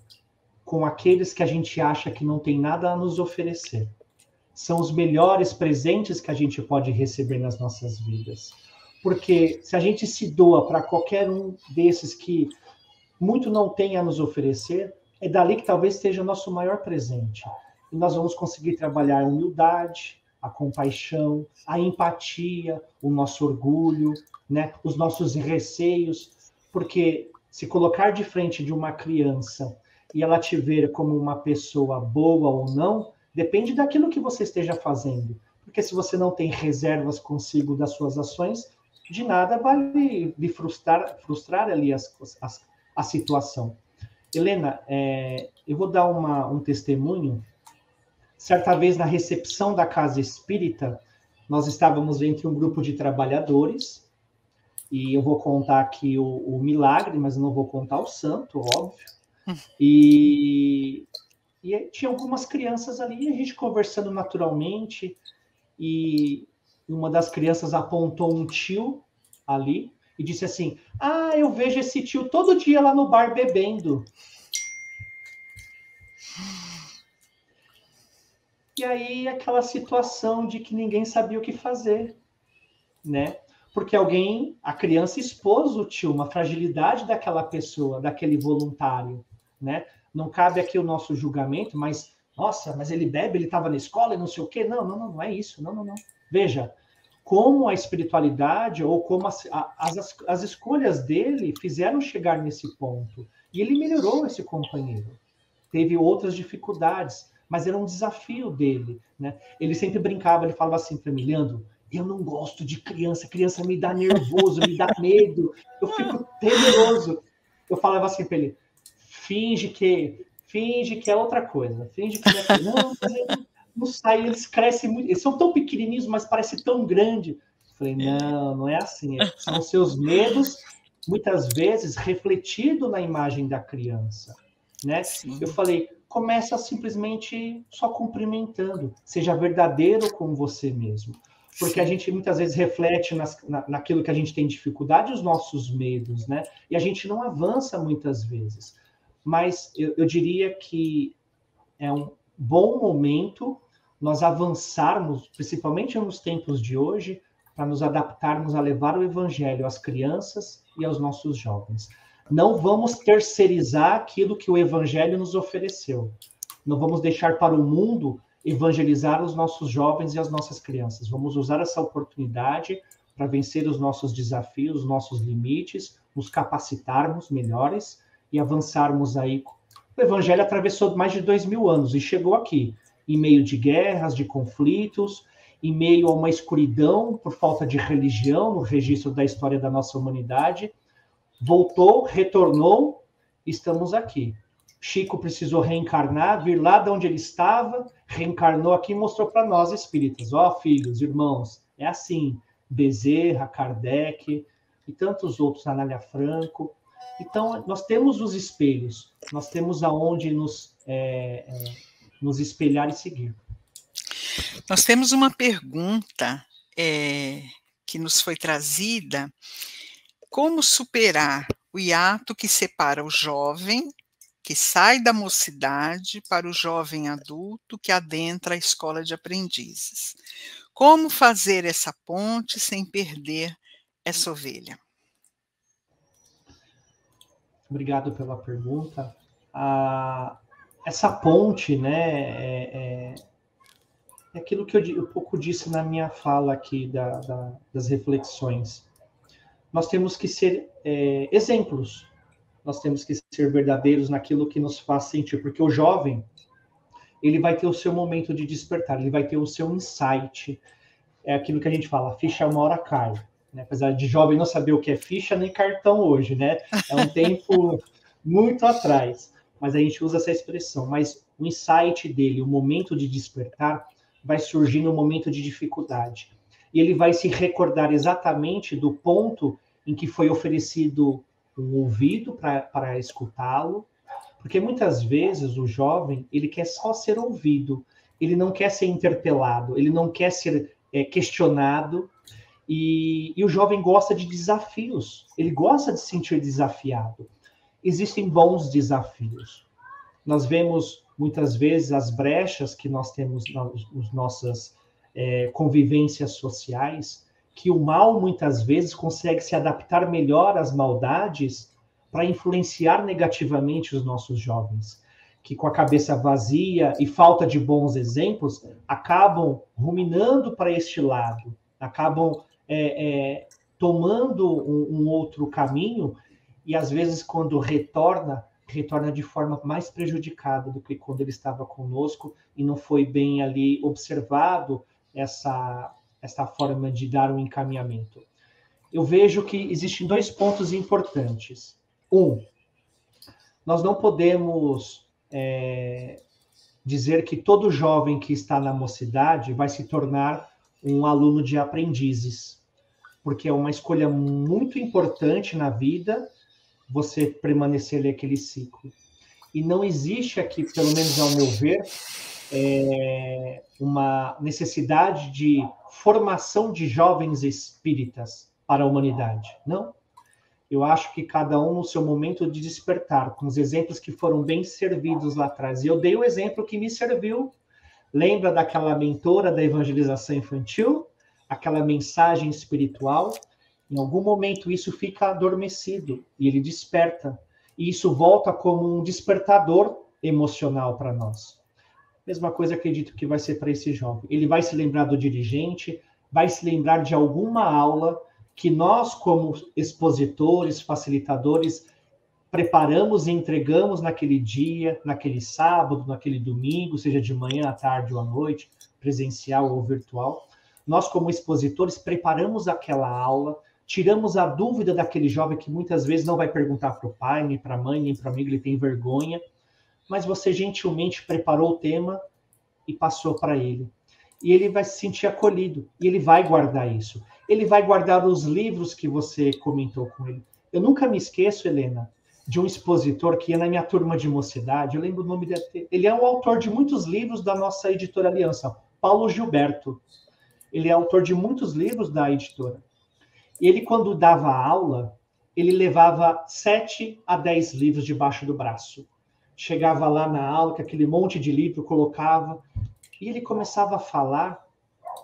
com aqueles que a gente acha que não tem nada a nos oferecer. São os melhores presentes que a gente pode receber nas nossas vidas. Porque se a gente se doa para qualquer um desses que muito não tem a nos oferecer, é dali que talvez esteja o nosso maior presente. E nós vamos conseguir trabalhar a humildade, a compaixão, a empatia, o nosso orgulho, né, os nossos receios. Porque se colocar de frente de uma criança e ela te ver como uma pessoa boa ou não, depende daquilo que você esteja fazendo. Porque se você não tem reservas consigo das suas ações, de nada vai lhe frustrar ali a situação. Helena, eu vou dar um testemunho. Certa vez, na recepção da Casa Espírita, nós estávamos entre um grupo de trabalhadores, e eu vou contar aqui o milagre, mas eu não vou contar o santo, óbvio. E tinha algumas crianças ali, a gente conversando naturalmente, e uma das crianças apontou um tio ali e disse assim, eu vejo esse tio todo dia lá no bar bebendo. E aí aquela situação de que ninguém sabia o que fazer, né? Porque a criança expôs o tio, uma fragilidade daquela pessoa, daquele voluntário, né? Não cabe aqui o nosso julgamento, mas, nossa, mas ele bebe, ele estava na escola e não sei o quê. Não é isso, não. Veja, como a espiritualidade ou como as escolhas dele fizeram chegar nesse ponto. E ele melhorou esse companheiro. Teve outras dificuldades, mas era um desafio dele, né? Ele sempre brincava, ele falava assim para mim, Leandro, eu não gosto de criança me dá nervoso, me dá medo, eu fico temeroso. Eu falava assim para ele, finge que é outra coisa, finge que não, mas não sai, eles crescem muito, eles são tão pequenininhos, mas parece tão grande. Eu falei, não é assim, são seus medos, muitas vezes refletido na imagem da criança, né? Sim. Eu falei, começa simplesmente só cumprimentando, seja verdadeiro com você mesmo. Porque Sim. A gente muitas vezes reflete naquilo que a gente tem dificuldade, os nossos medos, né? E a gente não avança muitas vezes. mas eu diria que é um bom momento nós avançarmos, principalmente nos tempos de hoje, para nos adaptarmos a levar o evangelho às crianças e aos nossos jovens. Não vamos terceirizar aquilo que o evangelho nos ofereceu. Não vamos deixar para o mundo evangelizar os nossos jovens e as nossas crianças. Vamos usar essa oportunidade para vencer os nossos desafios, os nossos limites, nos capacitarmos melhores e avançarmos aí. O evangelho atravessou mais de 2000 anos e chegou aqui, em meio de guerras, de conflitos, em meio a uma escuridão por falta de religião no registro da história da nossa humanidade. Voltou, retornou, estamos aqui. Chico precisou reencarnar, vir lá de onde ele estava, reencarnou aqui e mostrou para nós espíritas. Ó, filhos, irmãos, é assim. Bezerra, Kardec e tantos outros, Anália Franco. Então, nós temos os espelhos, nós temos aonde nos espelhar e seguir. Nós temos uma pergunta que nos foi trazida: como superar o hiato que separa o jovem que sai da mocidade para o jovem adulto que adentra a escola de aprendizes? Como fazer essa ponte sem perder essa ovelha? Obrigado pela pergunta. Essa ponte, né, é aquilo que eu pouco disse na minha fala aqui das reflexões. Nós temos que ser exemplos, nós temos que ser verdadeiros naquilo que nos faz sentir, porque o jovem, ele vai ter o seu momento de despertar, ele vai ter o seu insight, é aquilo que a gente fala, a ficha uma hora cai, né? Apesar de jovem não saber o que é ficha nem cartão hoje, né? É um tempo muito atrás, mas a gente usa essa expressão, mas o insight dele, o momento de despertar, vai surgir no momento de dificuldade. E ele vai se recordar exatamente do ponto em que foi oferecido um ouvido para escutá-lo, porque muitas vezes o jovem, ele quer só ser ouvido, ele não quer ser interpelado, ele não quer ser questionado, e o jovem gosta de desafios, ele gosta de se sentir desafiado. Existem bons desafios. Nós vemos muitas vezes as brechas que nós temos nas nossas convivências sociais, que o mal muitas vezes consegue se adaptar melhor às maldades para influenciar negativamente os nossos jovens, que com a cabeça vazia e falta de bons exemplos, acabam ruminando para este lado, acabam tomando um outro caminho, e às vezes quando retorna de forma mais prejudicada do que quando ele estava conosco e não foi bem ali observado essa forma de dar um encaminhamento. Eu vejo que existem 2 pontos importantes. Nós não podemos dizer que todo jovem que está na mocidade vai se tornar um aluno de aprendizes, porque é uma escolha muito importante na vida você permanecer naquele ciclo. E não existe aqui, pelo menos ao meu ver, uma necessidade de formação de jovens espíritas para a humanidade. Não. Eu acho que cada um no seu momento de despertar, com os exemplos que foram bem servidos lá atrás. E eu dei o exemplo que me serviu. Lembra daquela mentora da evangelização infantil? Aquela mensagem espiritual? Em algum momento isso fica adormecido e ele desperta. E isso volta como um despertador emocional para nós. Mesma coisa acredito que vai ser para esse jovem. Ele vai se lembrar do dirigente, vai se lembrar de alguma aula que nós, como expositores, facilitadores, preparamos e entregamos naquele dia, naquele sábado, naquele domingo, seja de manhã, à tarde ou à noite, presencial ou virtual. Nós, como expositores, preparamos aquela aula, tiramos a dúvida daquele jovem que muitas vezes não vai perguntar para o pai, nem para a mãe, nem para o amigo, ele tem vergonha, mas você gentilmente preparou o tema e passou para ele. E ele vai se sentir acolhido, e ele vai guardar isso. Ele vai guardar os livros que você comentou com ele. Eu nunca me esqueço, Helena, de um expositor que ia na minha turma de mocidade, eu lembro o nome dele, ele é o autor de muitos livros da nossa editora Aliança, Paulo Gilberto. Ele é autor de muitos livros da editora. E ele, quando dava aula, ele levava 7 a 10 livros debaixo do braço. Chegava lá na aula, com aquele monte de livro, colocava, e ele começava a falar.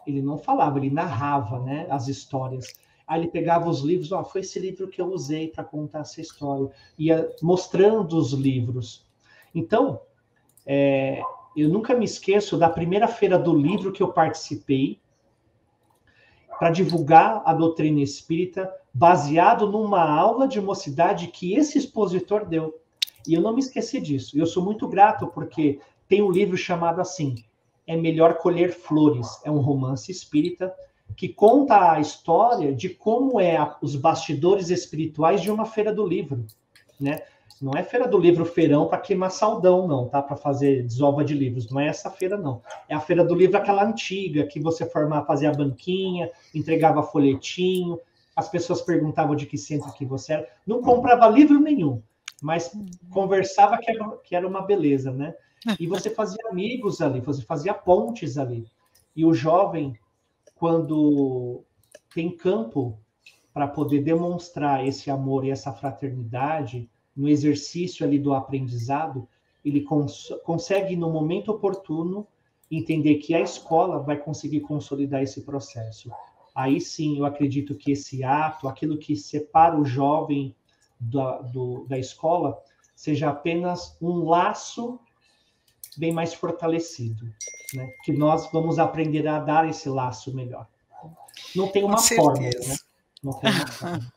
Ele não falava, ele narrava, né, as histórias. Aí ele pegava os livros, foi esse livro que eu usei para contar essa história. Ia mostrando os livros. Então, eu nunca me esqueço da primeira feira do livro que eu participei para divulgar a doutrina espírita, baseado numa aula de mocidade que esse expositor deu. E eu não me esqueci disso. Eu sou muito grato porque tem um livro chamado assim, É Melhor Colher Flores. É um romance espírita que conta a história de como os bastidores espirituais de uma feira do livro, né? Não é feira do livro feirão para queimar saldão, não, tá? Para fazer desova de livros. Não é essa feira, não. É a feira do livro, aquela antiga, que você fazia a banquinha, entregava folhetinho, as pessoas perguntavam de que centro que você era. Não comprava livro nenhum, mas conversava que era uma beleza, né? E você fazia amigos ali, você fazia pontes ali. E o jovem, quando tem campo para poder demonstrar esse amor e essa fraternidade, no exercício ali do aprendizado, ele consegue, no momento oportuno, entender que a escola vai conseguir consolidar esse processo. Aí sim, eu acredito que esse ato, aquilo que separa o jovem da escola, seja apenas um laço bem mais fortalecido, né? Que nós vamos aprender a dar esse laço melhor. Não tem uma fórmula, né? Não tem uma fórmula.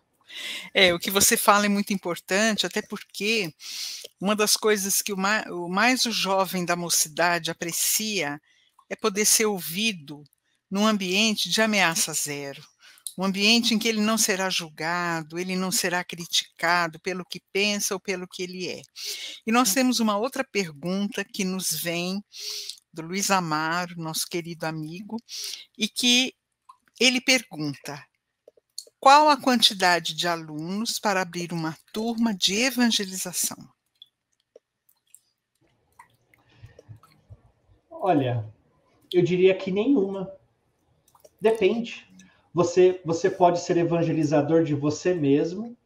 O que você fala é muito importante, até porque uma das coisas que mais o jovem da mocidade aprecia é poder ser ouvido num ambiente de ameaça zero, um ambiente em que ele não será julgado, ele não será criticado pelo que pensa ou pelo que ele é. E nós temos uma outra pergunta que nos vem do Luiz Amaro, nosso querido amigo, e que ele pergunta: qual a quantidade de alunos para abrir uma turma de evangelização? Olha, eu diria que nenhuma. Depende. Você pode ser evangelizador de você mesmo,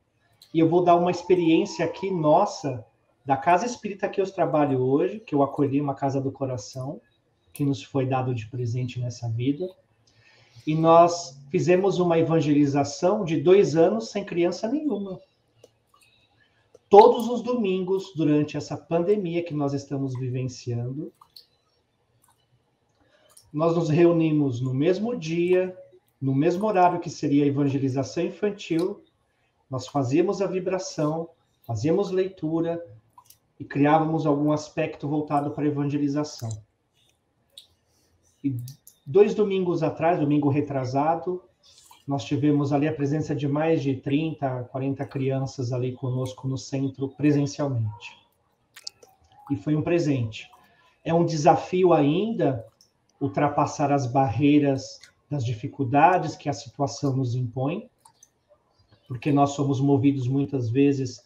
e eu vou dar uma experiência aqui nossa, da Casa Espírita que eu trabalho hoje, que eu acolhi, uma Casa do Coração, que nos foi dado de presente nessa vida. E nós fizemos uma evangelização de 2 anos sem criança nenhuma. Todos os domingos, durante essa pandemia que nós estamos vivenciando, nós nos reunimos no mesmo dia, no mesmo horário que seria a evangelização infantil, nós fazíamos a vibração, fazíamos leitura e criávamos algum aspecto voltado para a evangelização. E 2 domingos atrás, domingo retrasado, nós tivemos ali a presença de mais de 30, 40 crianças ali conosco no centro presencialmente. E foi um presente. É um desafio ainda ultrapassar as barreiras das dificuldades que a situação nos impõe, porque nós somos movidos muitas vezes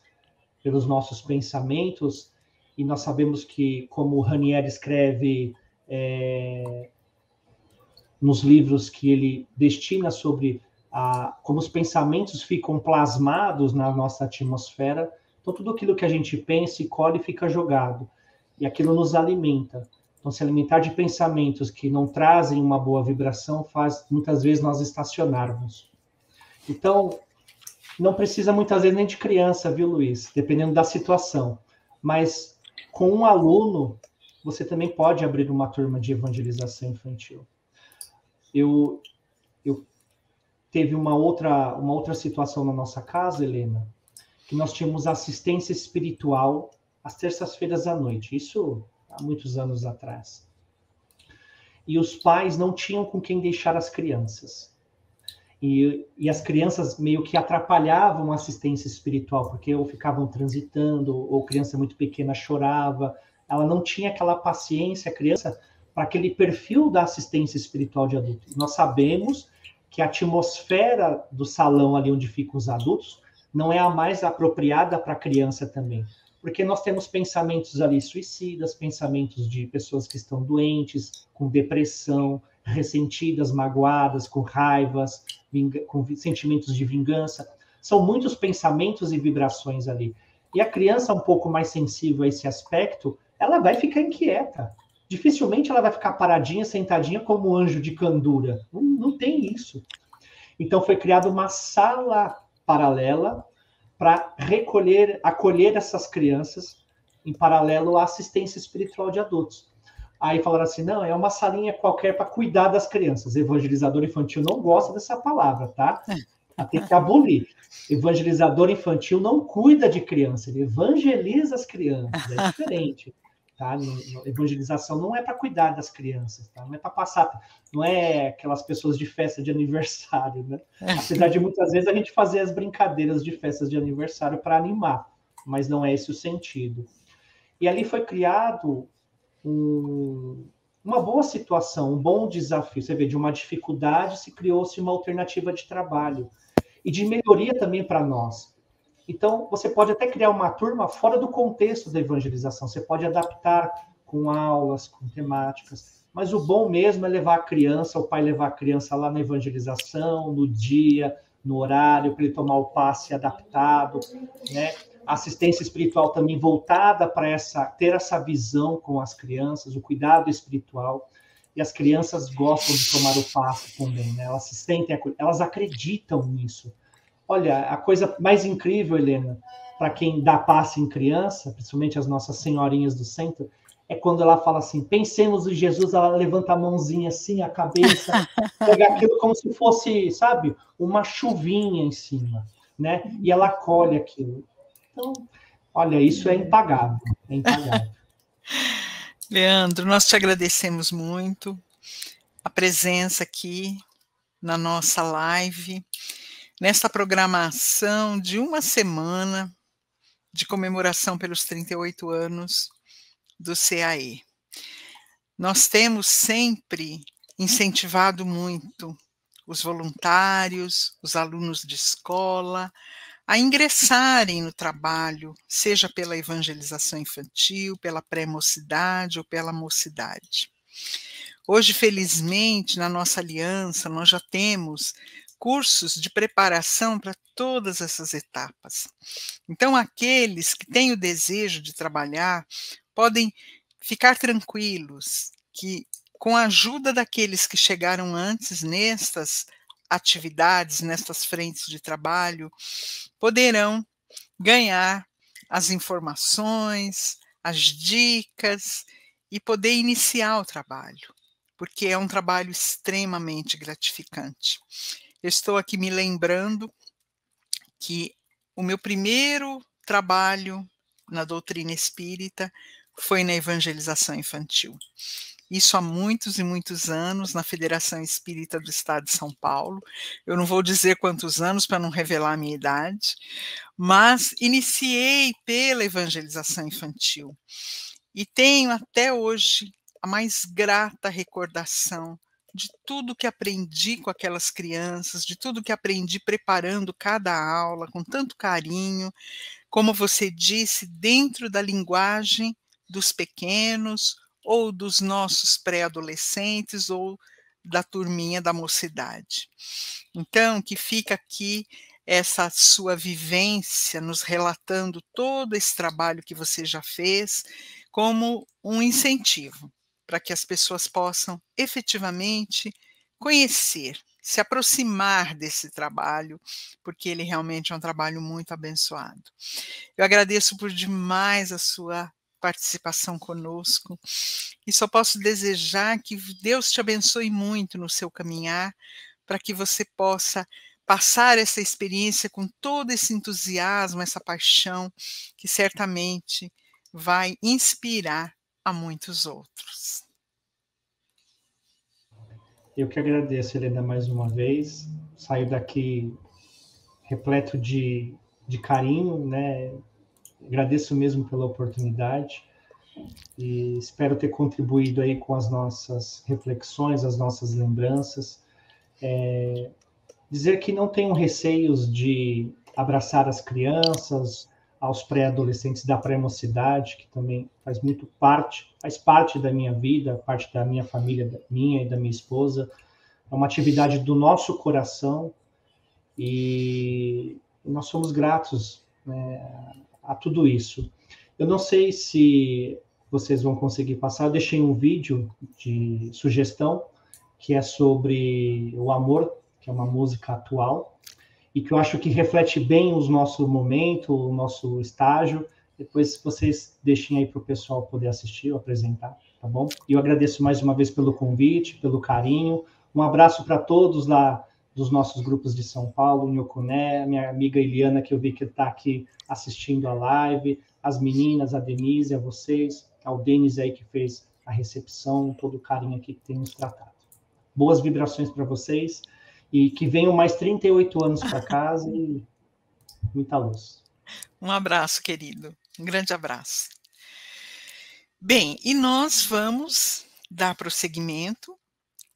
pelos nossos pensamentos, e nós sabemos que, como Ranieri escreve nos livros que ele destina sobre como os pensamentos ficam plasmados na nossa atmosfera, então tudo aquilo que a gente pensa e colhe fica jogado, e aquilo nos alimenta. Então, se alimentar de pensamentos que não trazem uma boa vibração faz, muitas vezes, nós estacionarmos. Então, não precisa, muitas vezes, nem de criança, viu, Luiz? Dependendo da situação. Mas, com um aluno, você também pode abrir uma turma de evangelização infantil. Eu teve uma outra situação na nossa casa, Helena, que nós tínhamos assistência espiritual às terças-feiras à noite. Isso há muitos anos atrás. E os pais não tinham com quem deixar as crianças. E as crianças meio que atrapalhavam a assistência espiritual, porque ou ficavam transitando, ou criança muito pequena chorava. Ela não tinha aquela paciência, a criança, para aquele perfil da assistência espiritual de adulto. Nós sabemos que a atmosfera do salão ali onde ficam os adultos não é a mais apropriada para a criança também. Porque nós temos pensamentos ali suicidas, pensamentos de pessoas que estão doentes, com depressão, ressentidas, magoadas, com raivas, com sentimentos de vingança. são muitos pensamentos e vibrações ali. E a criança um pouco mais sensível a esse aspecto, ela vai ficar inquieta. Dificilmente ela vai ficar paradinha, sentadinha como um anjo de candura. Não tem isso. Então foi criada uma sala paralela para acolher essas crianças em paralelo à assistência espiritual de adultos. Aí falaram assim, não, é uma salinha qualquer para cuidar das crianças. Evangelizador infantil não gosta dessa palavra, tá? Tem que abolir. Evangelizador infantil não cuida de criança, ele evangeliza as crianças, é diferente. Tá? Evangelização não é para cuidar das crianças, tá? Não é para passar, não é aquelas pessoas de festa de aniversário, né? Apesar de muitas vezes a gente fazer as brincadeiras de festas de aniversário para animar, mas não é esse o sentido. E ali foi criado uma boa situação, um bom desafio. Você vê, de uma dificuldade se criou-se uma alternativa de trabalho e de melhoria também para nós. Então, você pode até criar uma turma fora do contexto da evangelização. Você pode adaptar com aulas, com temáticas. Mas o bom mesmo é levar a criança, o pai levar a criança lá na evangelização, no dia, no horário, para ele tomar o passe adaptado, né? A assistência espiritual também voltada para ter essa visão com as crianças, o cuidado espiritual. E as crianças gostam de tomar o passe também, né? Elas se sentem, elas acreditam nisso. Olha, a coisa mais incrível, Helena, para quem dá passe em criança, principalmente as nossas senhorinhas do centro, é quando ela fala assim, pensemos em Jesus, ela levanta a mãozinha assim, a cabeça, pega aquilo como se fosse, sabe, uma chuvinha em cima, né? E ela acolhe aquilo. Então, olha, isso é impagável, é impagável. Leandro, nós te agradecemos muito a presença aqui na nossa live, nesta programação de uma semana de comemoração pelos 38 anos do CAE. Nós temos sempre incentivado muito os voluntários, os alunos de escola, a ingressarem no trabalho, seja pela evangelização infantil, pela pré-mocidade ou pela mocidade. Hoje, felizmente, na nossa aliança, nós já temos cursos de preparação para todas essas etapas. Então, aqueles que têm o desejo de trabalhar podem ficar tranquilos que, com a ajuda daqueles que chegaram antes nestas atividades, nestas frentes de trabalho, poderão ganhar as informações, as dicas e poder iniciar o trabalho, porque é um trabalho extremamente gratificante. Eu estou aqui me lembrando que o meu primeiro trabalho na doutrina espírita foi na evangelização infantil. Isso há muitos e muitos anos, na Federação Espírita do Estado de São Paulo. Eu não vou dizer quantos anos para não revelar a minha idade, mas iniciei pela evangelização infantil. E tenho até hoje a mais grata recordação de tudo que aprendi com aquelas crianças, de tudo que aprendi preparando cada aula com tanto carinho, como você disse, dentro da linguagem dos pequenos, ou dos nossos pré-adolescentes, ou da turminha da mocidade. Então, que fica aqui essa sua vivência, nos relatando todo esse trabalho que você já fez, como um incentivo para que as pessoas possam efetivamente conhecer, se aproximar desse trabalho, porque ele realmente é um trabalho muito abençoado. Eu agradeço por demais a sua participação conosco e só posso desejar que Deus te abençoe muito no seu caminhar, para que você possa passar essa experiência com todo esse entusiasmo, essa paixão, que certamente vai inspirar a muitos outros. Eu que agradeço, Helena, mais uma vez. Saio daqui repleto de carinho, né? Agradeço mesmo pela oportunidade e espero ter contribuído aí com as nossas reflexões, as nossas lembranças. Dizer que não tenham receios de abraçar as crianças, aos pré-adolescentes da pré-mocidade, que também faz parte da minha vida, parte da minha família, minha e da minha esposa. É uma atividade do nosso coração e nós somos gratos, né, a tudo isso. Eu não sei se vocês vão conseguir passar, eu deixei um vídeo de sugestão, que é sobre o amor, que é uma música atual, e que eu acho que reflete bem o nosso momento, o nosso estágio. Depois vocês deixem aí para o pessoal poder assistir ou apresentar, tá bom? E eu agradeço mais uma vez pelo convite, pelo carinho. Um abraço para todos lá dos nossos grupos de São Paulo, Nhocuné, minha amiga Eliana, que eu vi que está aqui assistindo a live, as meninas, a Denise, a vocês, ao Denis aí que fez a recepção, todo o carinho aqui que tem nos tratado. Boas vibrações para vocês e que venham mais 38 anos para casa e muita luz. Um abraço, querido. Um grande abraço. Bem, e nós vamos dar prosseguimento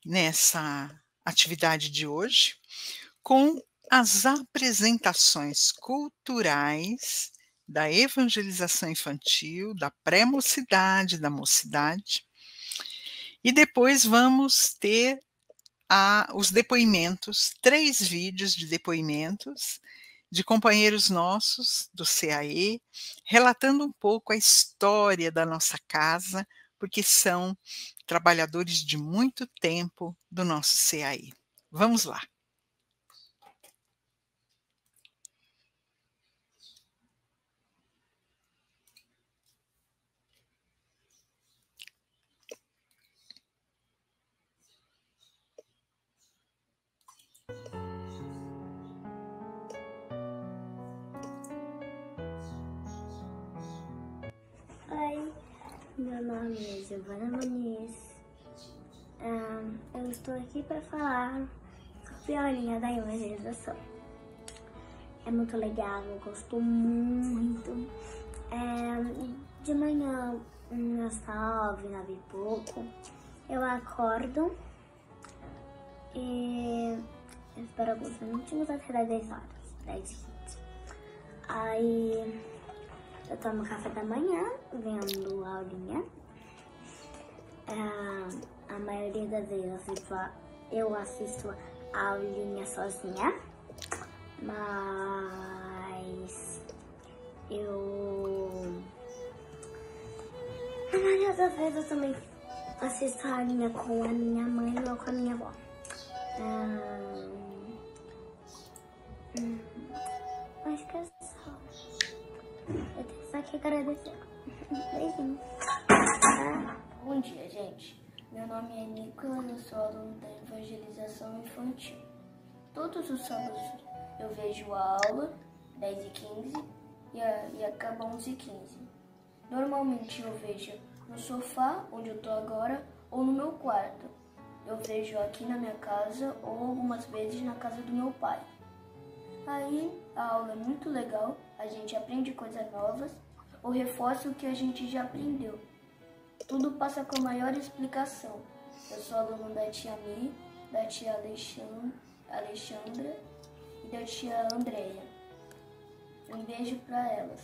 nessa atividade de hoje com as apresentações culturais da evangelização infantil, da pré-mocidade, da mocidade. E depois vamos ter os depoimentos, 3 vídeos de depoimentos de companheiros nossos do CAE, relatando um pouco a história da nossa casa, porque são trabalhadores de muito tempo do nosso CAE. Vamos lá. Oi, meu nome é Giovana Muniz. Eu estou aqui para falar sobre a aulinha da evangelização. É muito legal, eu gosto muito. De manhã, umas 9, 9 e pouco, eu acordo e espero alguns minutinhos até 10 horas, 10h20. Aí eu tomo café da manhã, vendo a aulinha. A maioria das vezes eu assisto a aulinha sozinha, mas a maioria das vezes eu também assisto a aulinha com a minha mãe ou com a minha avó. Acho que é só. Eu tenho só que agradecer. Beijinho. Bom dia, gente. Meu nome é Nicolas, eu sou aluno da evangelização infantil. Todos os sábados eu vejo a aula, 10h15, e acaba 11h15. Normalmente eu vejo no sofá, onde eu tô agora, ou no meu quarto. Eu vejo aqui na minha casa ou algumas vezes na casa do meu pai. Aí a aula é muito legal, a gente aprende coisas novas ou reforça o que a gente já aprendeu. Tudo passa com a maior explicação. Eu sou aluno da tia Mi, da tia Alexandra e da tia Andréia. Um beijo para elas.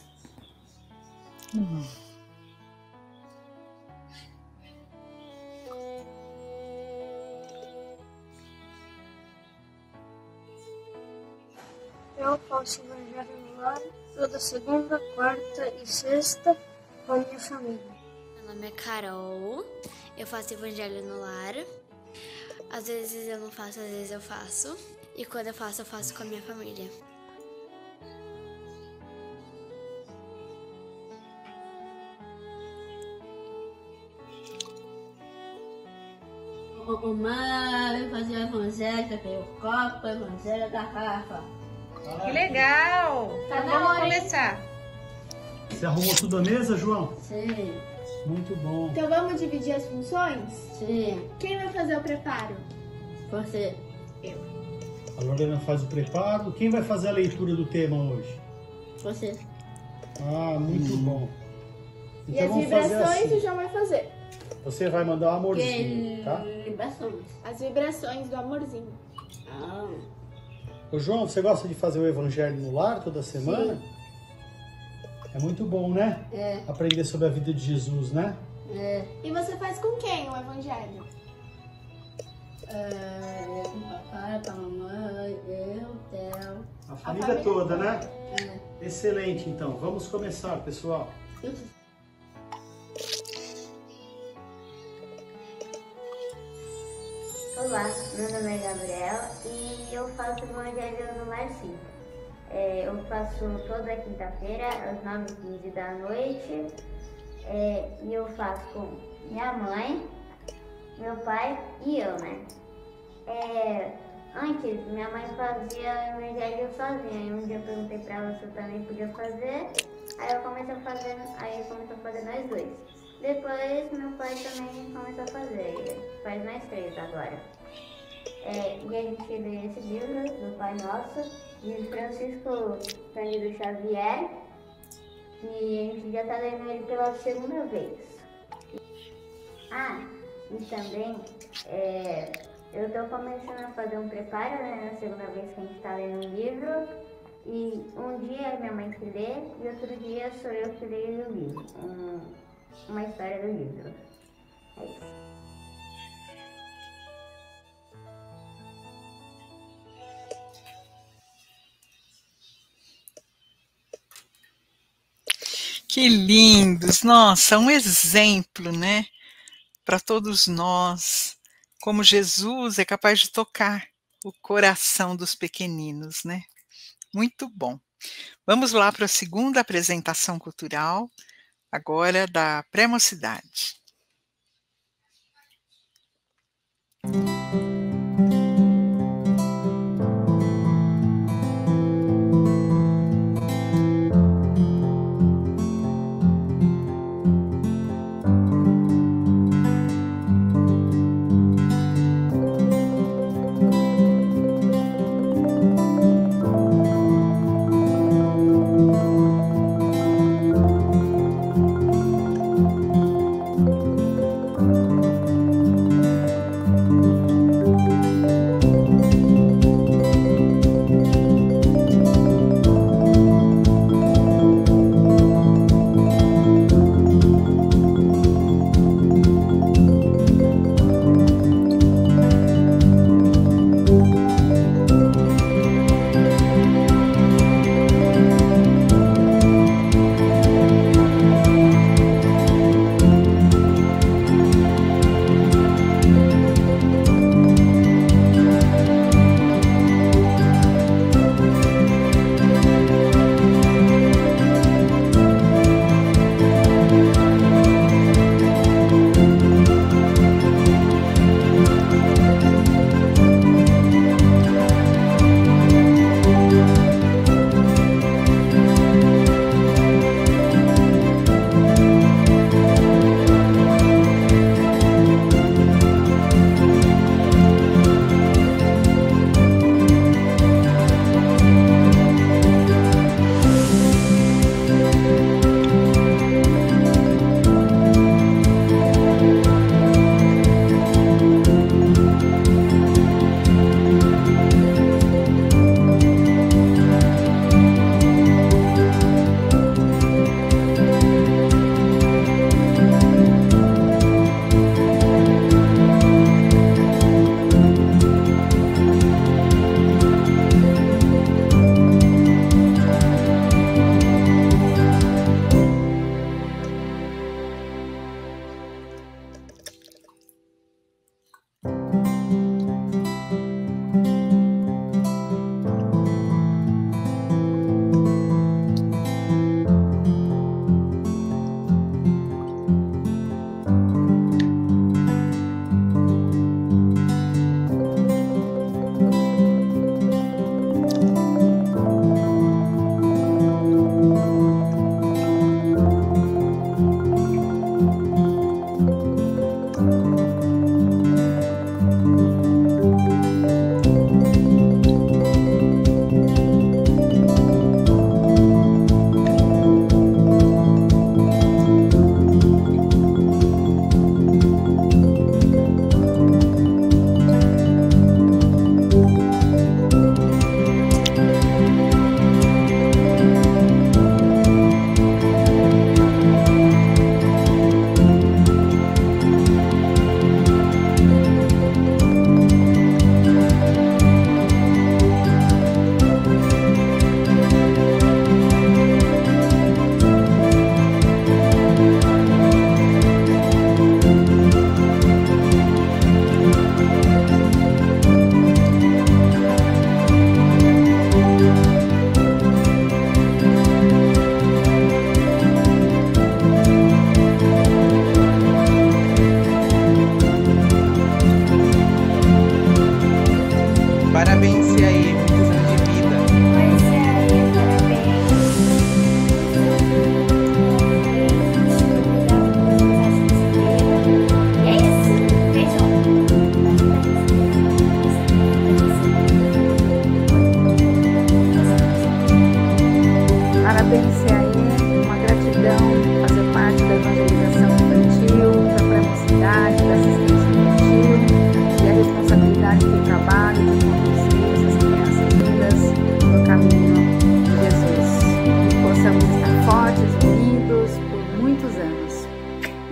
Eu faço evangelho no lar toda segunda, quarta e sexta com a minha família. Meu nome é Carol, eu faço evangelho no lar. Às vezes eu não faço, às vezes eu faço. E quando eu faço com a minha família. Mãe, fazer o evangelho, peguei o copo, o evangelho da garrafa. Que legal! Tá Então na vamos hora, hein? começar. Você arrumou tudo à mesa, João? Sim, Muito bom. Então vamos dividir as funções? sim. Quem vai fazer o preparo? Você. A Lorena faz o preparo. Quem vai fazer a leitura do tema hoje? Você. Ah, muito bom. E as vamos fazer vibrações assim. o João vai fazer. Você vai mandar um amorzinho, tá? Libações. As vibrações do amorzinho. Ah, Ô, João, você gosta de fazer o evangelho no lar toda semana? É muito bom, né? é, Aprender sobre a vida de Jesus, né? é. E você faz com quem o evangelho? Com o papai, com a mamãe, eu, o Theo. A família toda, né? Excelente, então. Vamos começar, pessoal. Olá, meu nome é Gabriel e eu faço Evangelho no Lar 5. Eu faço toda quinta-feira, às 9h15 da noite, e eu faço com minha mãe, meu pai e eu, né? Antes, minha mãe fazia Evangelho sozinha, e um dia eu perguntei pra ela se eu também podia fazer, aí eu comecei a fazer nós dois. Depois, meu pai também começou a fazer, faz nós 3 agora. E a gente lê esse livro do Pai Nosso, de Francisco Cândido Xavier, e a gente já está lendo ele pela 2ª vez. E também eu estou começando a fazer um preparo, né, na 2ª vez que a gente está lendo um livro, e um dia é minha mãe que lê, e outro dia sou eu que leio o livro, uma história do livro. É isso. Que lindos! Nossa, um exemplo, né? Para todos nós, como Jesus é capaz de tocar o coração dos pequeninos, né? Muito bom. Vamos lá para a 2ª apresentação cultural, agora da pré-mocidade.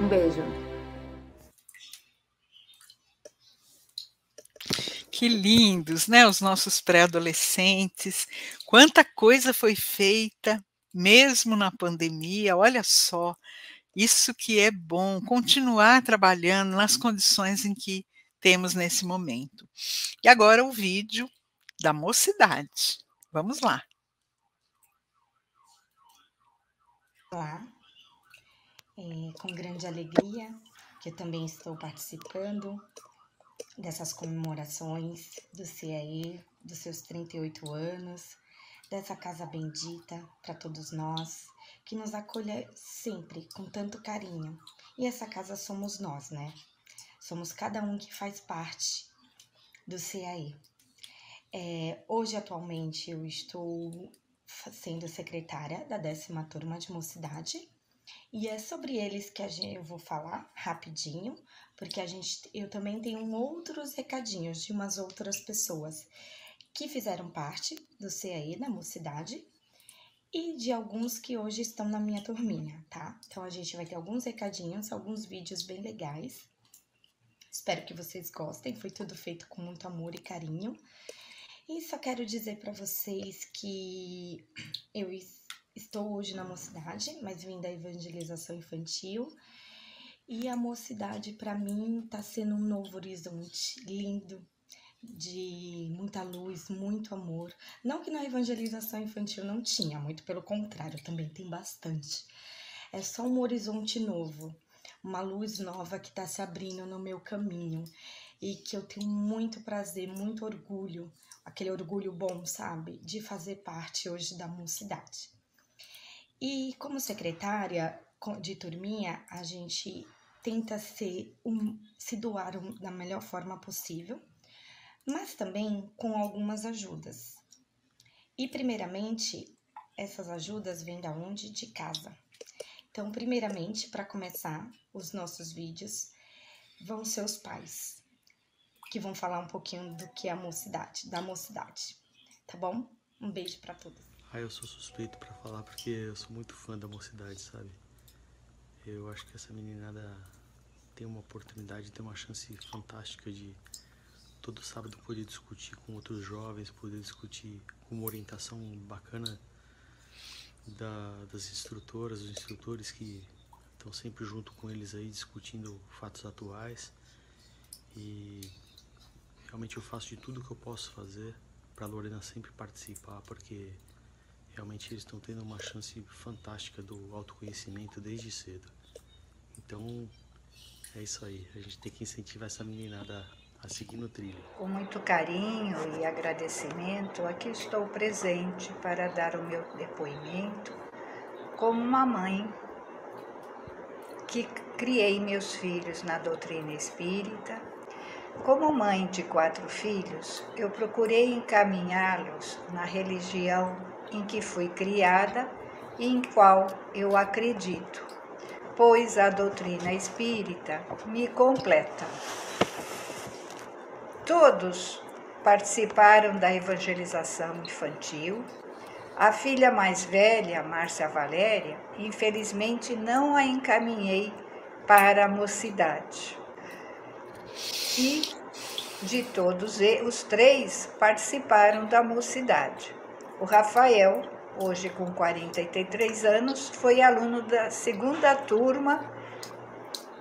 Um beijo. Que lindos, né? Os nossos pré-adolescentes. Quanta coisa foi feita, mesmo na pandemia. Olha só, isso que é bom, continuar trabalhando nas condições em que temos nesse momento. E agora o vídeo da mocidade. Vamos lá. Olá, com grande alegria que eu também estou participando dessas comemorações do CAE, dos seus 38 anos, dessa casa bendita para todos nós, que nos acolhe sempre com tanto carinho. E essa casa somos nós, né? Somos cada um que faz parte do CAE. Hoje, atualmente, eu estou sendo secretária da 10ª turma de mocidade, e é sobre eles que eu vou falar rapidinho, porque eu também tenho outros recadinhos de umas outras pessoas que fizeram parte do CAE da mocidade e de alguns que hoje estão na minha turminha, tá? Então a gente vai ter alguns recadinhos, alguns vídeos bem legais. Espero que vocês gostem, foi tudo feito com muito amor e carinho. E só quero dizer para vocês que eu estou hoje na mocidade, mas vim da evangelização infantil. E a mocidade, para mim, está sendo um novo horizonte lindo, de muita luz, muito amor. Não que na evangelização infantil não tinha, muito pelo contrário, também tem bastante. É só um horizonte novo, uma luz nova que está se abrindo no meu caminho. E que eu tenho muito prazer, muito orgulho, aquele orgulho bom, sabe? De fazer parte hoje da mocidade. E como secretária de turminha, a gente tenta se doar da melhor forma possível, mas também com algumas ajudas. E primeiramente, essas ajudas vêm da onde? De casa. Então, primeiramente, para começar os nossos vídeos, vão ser os pais, que vão falar um pouquinho do que é a mocidade, da mocidade, tá bom? Um beijo para todos. Eu sou suspeito para falar porque eu sou muito fã da mocidade, sabe? Eu acho que essa meninada tem uma oportunidade, tem uma chance fantástica de todo sábado poder discutir com outros jovens, poder discutir com uma orientação bacana das instrutoras, dos instrutores que estão sempre junto com eles aí discutindo fatos atuais. E realmente eu faço de tudo que eu posso fazer para a Lorena sempre participar, porque realmente eles estão tendo uma chance fantástica do autoconhecimento desde cedo. Então, é isso aí. A gente tem que incentivar essa meninada a seguir no trilho. Com muito carinho e agradecimento, aqui estou presente para dar o meu depoimento como uma mãe que criei meus filhos na doutrina espírita. Como mãe de 4 filhos, eu procurei encaminhá-los na religião em que fui criada e em qual eu acredito, pois a doutrina espírita me completa. Todos participaram da evangelização infantil. A filha mais velha, Márcia Valéria, infelizmente não a encaminhei para a mocidade. E de todos os 3 participaram da mocidade. O Rafael, hoje com 43 anos, foi aluno da 2ª turma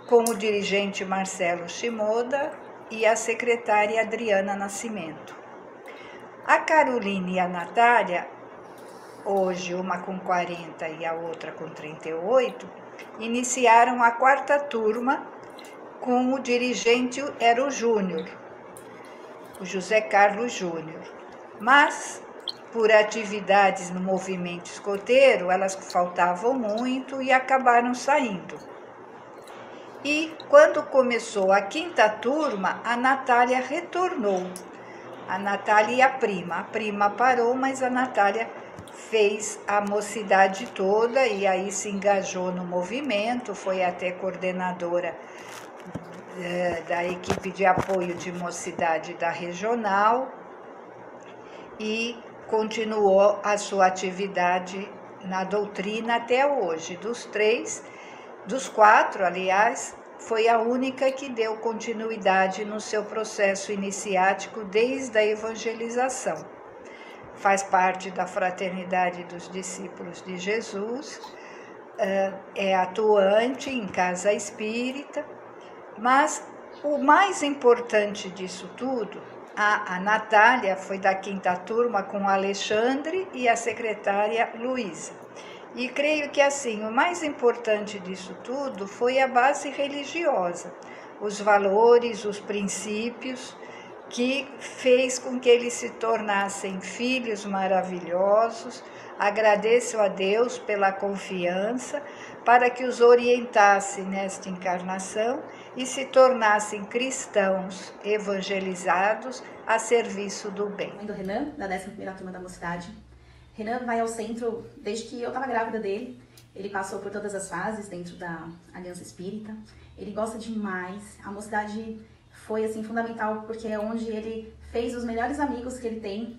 com o dirigente Marcelo Shimoda e a secretária Adriana Nascimento. A Caroline e a Natália, hoje uma com 40 e a outra com 38, iniciaram a 4ª turma com o dirigente, era o Júnior, o José Carlos Júnior. Mas, por atividades no movimento escoteiro, elas faltavam muito e acabaram saindo. E quando começou a 5ª turma, a Natália retornou. A Natália e a prima parou, mas a Natália fez a mocidade toda e aí se engajou no movimento, foi até coordenadora da equipe de apoio de mocidade da regional e continuou a sua atividade na doutrina até hoje. Dos 3, Dos 4, aliás, foi a única que deu continuidade no seu processo iniciático desde a evangelização. Faz parte da Fraternidade dos Discípulos de Jesus, é atuante em casa espírita, mas o mais importante disso tudo, a Natália foi da 5ª turma com o Alexandre e a secretária Luísa. E creio que assim, o mais importante disso tudo foi a base religiosa, os valores, os princípios, que fez com que eles se tornassem filhos maravilhosos. Agradeço a Deus pela confiança, para que os orientasse nesta encarnação e se tornassem cristãos evangelizados a serviço do bem. Do Renan, da 11ª turma da Mocidade. Renan vai ao centro desde que eu estava grávida dele. Ele passou por todas as fases dentro da Aliança Espírita. Ele gosta demais. A Mocidade foi assim fundamental porque é onde ele fez os melhores amigos que ele tem.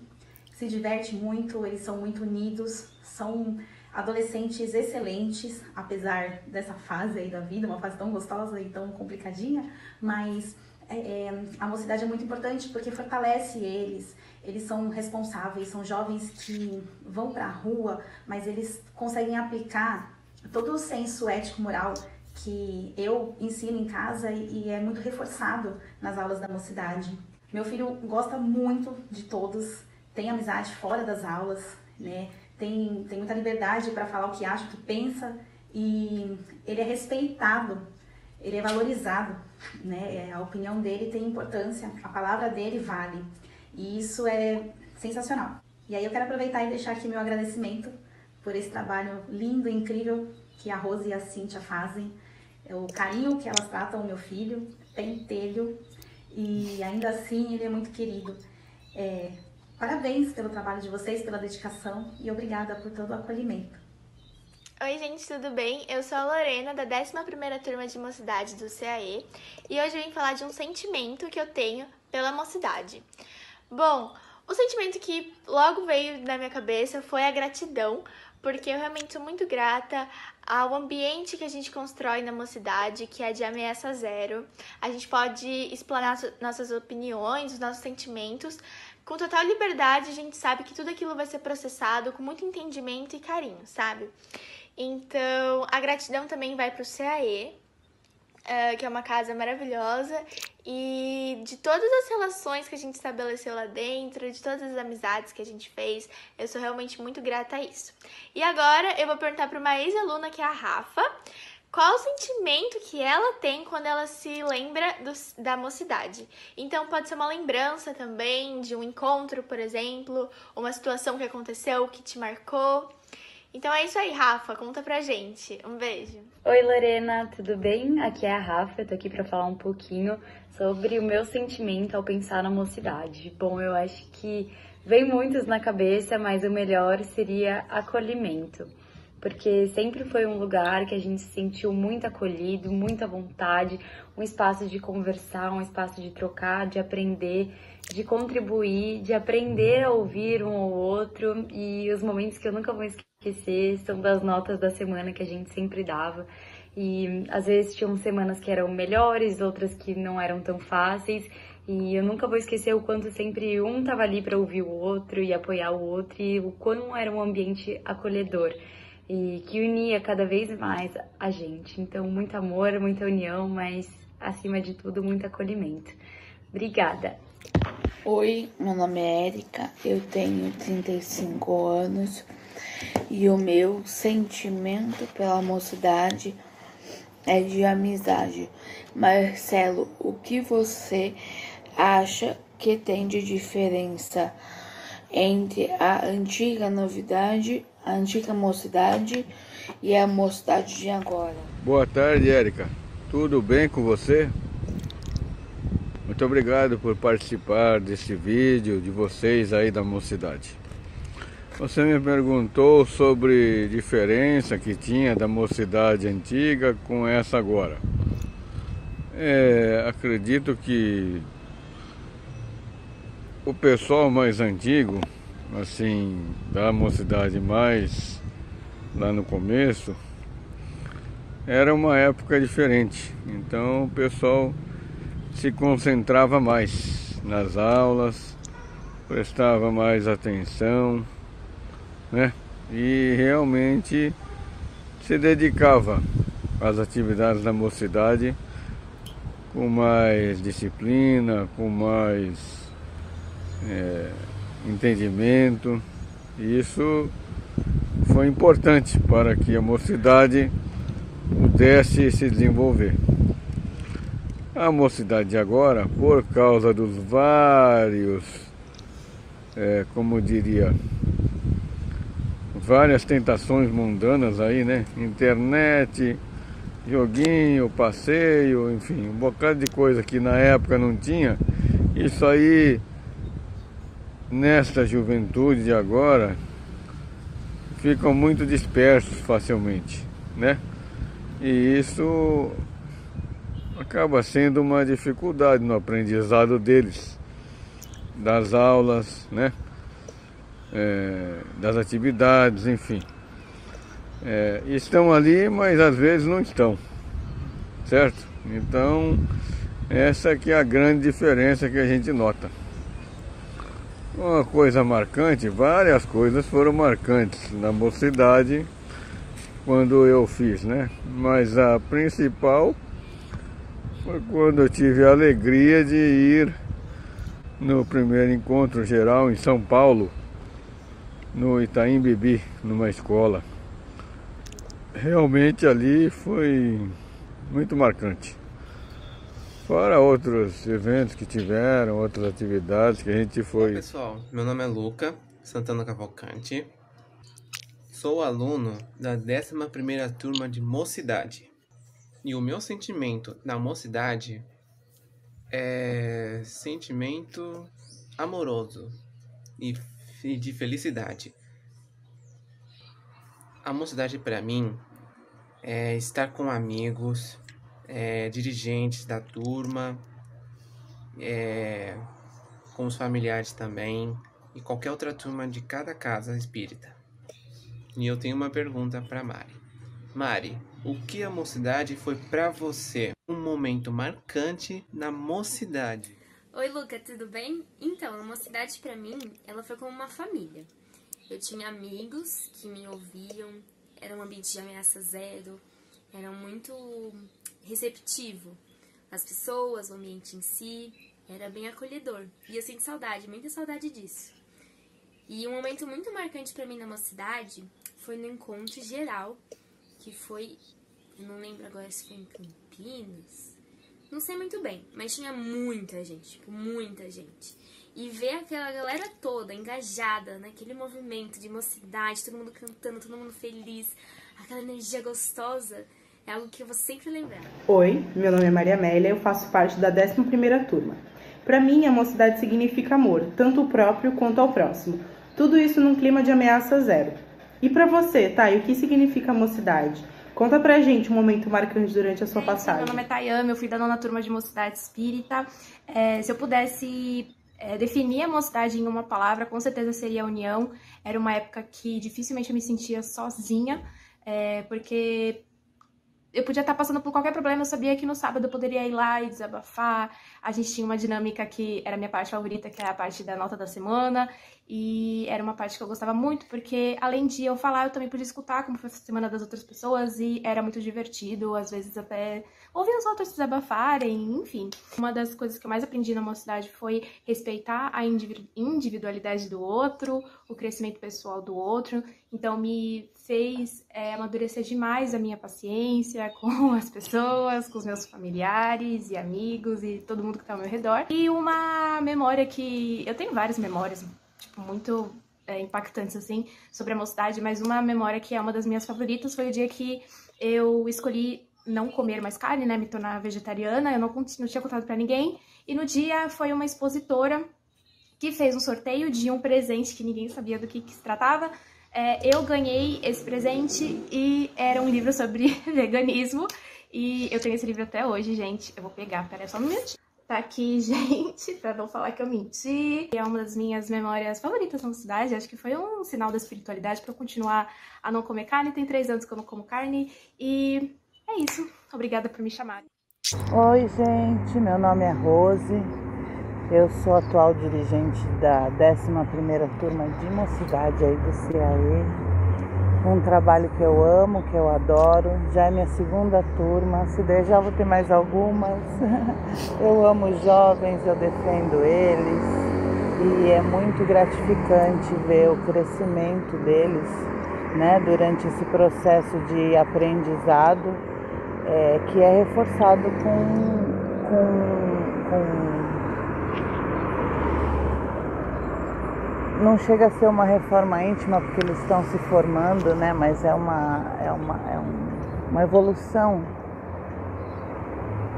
Se diverte muito, eles são muito unidos, são adolescentes excelentes, apesar dessa fase aí da vida, uma fase tão gostosa e tão complicadinha, mas a Mocidade é muito importante porque fortalece eles são responsáveis, são jovens que vão para a rua, mas eles conseguem aplicar todo o senso ético-moral que eu ensino em casa e é muito reforçado nas aulas da Mocidade. Meu filho gosta muito de todos, tem amizade fora das aulas, né? Tem muita liberdade para falar o que acha, o que pensa, e ele é respeitado, ele é valorizado, né? A opinião dele tem importância, a palavra dele vale, e isso é sensacional. E aí eu quero aproveitar e deixar aqui meu agradecimento por esse trabalho lindo e incrível que a Rose e a Cíntia fazem, o carinho que elas tratam o meu filho, pentelho, e ainda assim ele é muito querido. Parabéns pelo trabalho de vocês, pela dedicação e obrigada por todo o acolhimento. Oi gente, tudo bem? Eu sou a Lorena, da 11ª turma de Mocidade do CAE, e hoje eu vim falar de um sentimento que eu tenho pela Mocidade. Bom, o sentimento que logo veio na minha cabeça foi a gratidão, porque eu realmente sou muito grata ao ambiente que a gente constrói na Mocidade, que é de ameaça zero. A gente pode explanar nossas opiniões, os nossos sentimentos, com total liberdade. A gente sabe que tudo aquilo vai ser processado com muito entendimento e carinho, sabe? Então, a gratidão também vai para o CAE, que é uma casa maravilhosa, e de todas as relações que a gente estabeleceu lá dentro, de todas as amizades que a gente fez, eu sou realmente muito grata a isso. E agora eu vou perguntar para uma ex-aluna, que é a Rafa, qual o sentimento que ela tem quando ela se lembra da Mocidade. Então pode ser uma lembrança também de um encontro, por exemplo, uma situação que aconteceu que te marcou. Então é isso aí, Rafa, conta pra gente. Um beijo. Oi, Lorena, tudo bem? Aqui é a Rafa, eu tô aqui pra falar um pouquinho sobre o meu sentimento ao pensar na Mocidade. Bom, eu acho que vem muitos na cabeça, mas o melhor seria acolhimento. Porque sempre foi um lugar que a gente se sentiu muito acolhido, muita vontade, um espaço de conversar, um espaço de trocar, de aprender, de contribuir, de aprender a ouvir um ao outro. E os momentos que eu nunca vou esquecer são das notas da semana que a gente sempre dava. E às vezes tinham semanas que eram melhores, outras que não eram tão fáceis. E eu nunca vou esquecer o quanto sempre um estava ali para ouvir o outro e apoiar o outro, e o quanto era um ambiente acolhedor e que unia cada vez mais a gente. Então, muito amor, muita união, mas acima de tudo, muito acolhimento. Obrigada! Oi, meu nome é Érica, eu tenho 35 anos e o meu sentimento pela Mocidade é de amizade. Marcelo, o que você acha que tem de diferença entre a antiga novidade, a antiga Mocidade e a Mocidade de agora? Boa tarde, Érica. Tudo bem com você? Muito obrigado por participar desse vídeo de vocês aí da Mocidade. Você me perguntou sobre a diferença que tinha da Mocidade antiga com essa agora. Acredito que o pessoal mais antigo, assim, da Mocidade mais lá no começo, era uma época diferente. Então o pessoal se concentrava mais nas aulas, prestava mais atenção, né? E realmente se dedicava às atividades da mocidade com mais disciplina, com mais entendimento. E isso foi importante para que a mocidade pudesse se desenvolver. A mocidade de agora, por causa dos vários, como diria, várias tentações mundanas aí, né? Internet, joguinho, passeio, enfim, um bocado de coisa que na época não tinha. Isso aí, nesta juventude de agora, ficam muito dispersos facilmente, né? E isso acaba sendo uma dificuldade no aprendizado deles, das aulas, né? Das atividades, enfim. Estão ali, mas às vezes não estão, certo? Então, essa aqui é a grande diferença que a gente nota. Uma coisa marcante, várias coisas foram marcantes na mocidade quando eu fiz, né? Mas a principal foi quando eu tive a alegria de ir no primeiro encontro geral em São Paulo, no Itaim Bibi, numa escola. Realmente ali foi muito marcante. Fora outros eventos que tiveram, outras atividades que a gente foi... Olá, pessoal, meu nome é Luca Santana Cavalcante. Sou aluno da 11ª turma de mocidade. E o meu sentimento na mocidade é sentimento amoroso e de felicidade. A mocidade para mim é estar com amigos, dirigentes da turma, com os familiares também, e qualquer outra turma de cada casa espírita. E eu tenho uma pergunta para Mari. Mari, o que a mocidade foi para você um momento marcante na mocidade? Oi, Luca, tudo bem? Então, a mocidade para mim, ela foi como uma família. Eu tinha amigos que me ouviam, era um ambiente de ameaça zero, era muito receptivo. As pessoas, o ambiente em si, era bem acolhedor. E eu sinto saudade, muita saudade disso. E um momento muito marcante para mim na mocidade foi no encontro geral, que foi, eu não lembro agora se foi em Campinas, não sei muito bem, mas tinha muita gente, tipo, muita gente. E ver aquela galera toda engajada naquele movimento de mocidade, todo mundo cantando, todo mundo feliz, aquela energia gostosa, é algo que eu vou sempre lembrar. Oi, meu nome é Maria Amélia, eu faço parte da 11ª turma. Para mim, a mocidade significa amor, tanto o próprio quanto ao próximo. Tudo isso num clima de ameaça zero. E para você, Thay, o que significa a mocidade? Conta pra gente um momento marcante durante a sua passagem. Meu nome é Tayame, eu fui da 9ª turma de mocidade espírita. Se eu pudesse definir a mocidade em uma palavra, com certeza seria união. Era uma época que dificilmente eu me sentia sozinha, porque eu podia estar passando por qualquer problema, eu sabia que no sábado eu poderia ir lá e desabafar. A gente tinha uma dinâmica que era a minha parte favorita, que é a parte da nota da semana. E era uma parte que eu gostava muito, porque além de eu falar, eu também podia escutar como foi a semana das outras pessoas. E era muito divertido, às vezes até ouvir os outros desabafarem, enfim. Uma das coisas que eu mais aprendi na mocidade foi respeitar a individualidade do outro, o crescimento pessoal do outro. Então me fez amadurecer demais a minha paciência com as pessoas, com os meus familiares e amigos e todo mundo que tá ao meu redor. E uma memória que... eu tenho várias memórias, tipo, muito impactantes, assim, sobre a mocidade, mas uma memória que é uma das minhas favoritas foi o dia que eu escolhi não comer mais carne, né, me tornar vegetariana. Eu não tinha contado pra ninguém, e no dia foi uma expositora que fez um sorteio de um presente que ninguém sabia do que se tratava. Eu ganhei esse presente e era um livro sobre veganismo, e eu tenho esse livro até hoje, gente. Eu vou pegar, peraí, só um minutinho. Tá aqui, gente, pra não falar que eu menti. É uma das minhas memórias favoritas na cidade. Acho que foi um sinal da espiritualidade pra eu continuar a não comer carne. Tem 3 anos que eu não como carne. E é é isso. Obrigada por me chamar. Oi, gente. Meu nome é Rose. Eu sou atual dirigente da 11ª turma de mocidade aí do CAE. Um trabalho que eu amo, que eu adoro. Já é minha 2ª turma, se der já vou ter mais algumas. Eu amo os jovens, eu defendo eles. E é muito gratificante ver o crescimento deles, né, durante esse processo de aprendizado, que é reforçado com não chega a ser uma reforma íntima porque eles estão se formando, né? Mas é uma evolução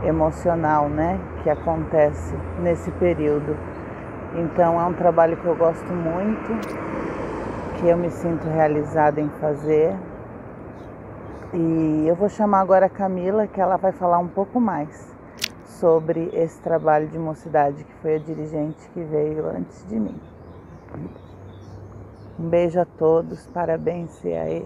emocional, né? Que acontece nesse período. Então é um trabalho que eu gosto muito, que eu me sinto realizada em fazer. E eu vou chamar agora a Camila, que ela vai falar um pouco mais sobre esse trabalho de mocidade, que foi a dirigente que veio antes de mim. Um beijo a todos, parabéns, CAE.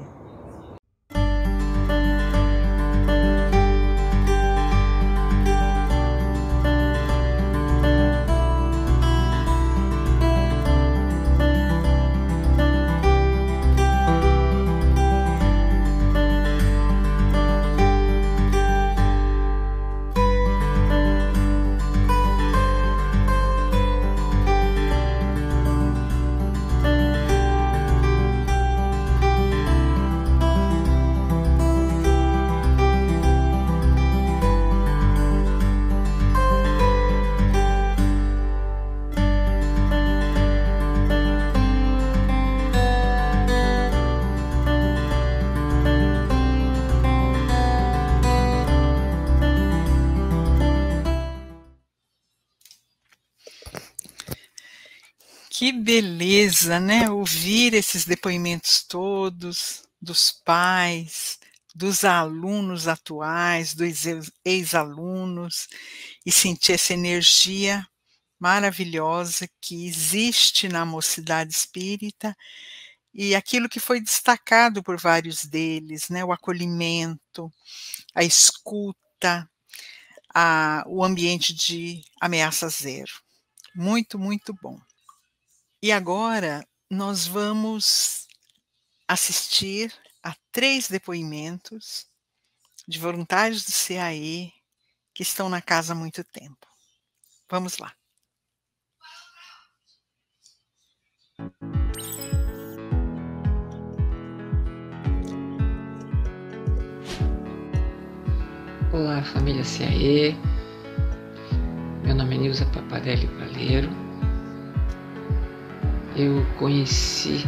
Que beleza, né? Ouvir esses depoimentos todos dos pais, dos alunos atuais, dos ex-alunos, e sentir essa energia maravilhosa que existe na mocidade espírita e aquilo que foi destacado por vários deles, né? O acolhimento, a escuta, o ambiente de ameaça zero. Muito, muito bom. E agora nós vamos assistir a 3 depoimentos de voluntários do CAE que estão na casa há muito tempo. Vamos lá. Olá, família CAE. Meu nome é Nilza Paparelli Valeiro. Eu conheci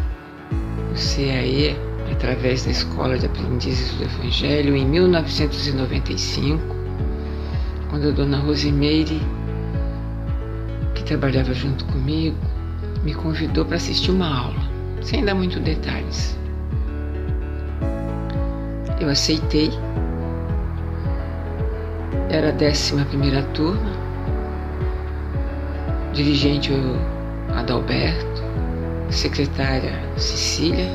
o CAE através da Escola de Aprendizes do Evangelho em 1995, quando a dona Rosimeire, que trabalhava junto comigo, me convidou para assistir uma aula, sem dar muitos detalhes. Eu aceitei. Era a 11ª turma, dirigente o Adalberto, secretária Cecília.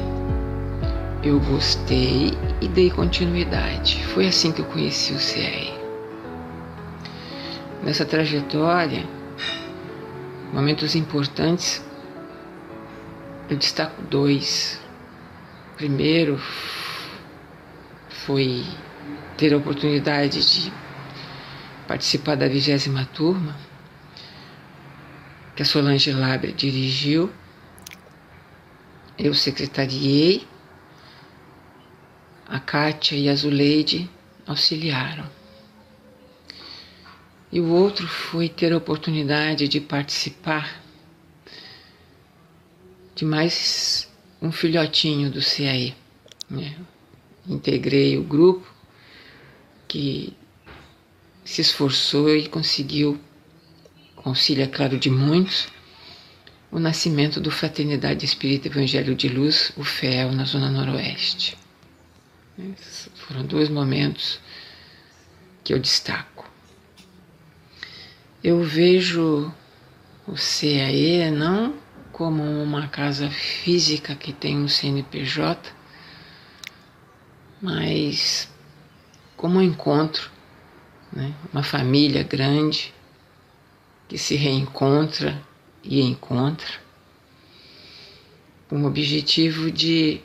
Eu gostei e dei continuidade. Foi assim que eu conheci o CAE. Nessa trajetória, momentos importantes, eu destaco 2. Primeiro, foi ter a oportunidade de participar da 20ª turma, que a Solange Labre dirigiu. Eu secretariei, a Kátia e a Zuleide auxiliaram. E o outro foi ter a oportunidade de participar de mais um filhotinho do CAE, né? Integrei o grupo que se esforçou e conseguiu, com auxílio, é claro, de muitos, o nascimento do Fraternidade Espírita Evangelho de Luz, o FEL, na Zona Noroeste. Esses foram 2 momentos que eu destaco. Eu vejo o CAE não como uma casa física que tem um CNPJ, mas como um encontro, né? Uma família grande que se reencontra e encontra, com o objetivo de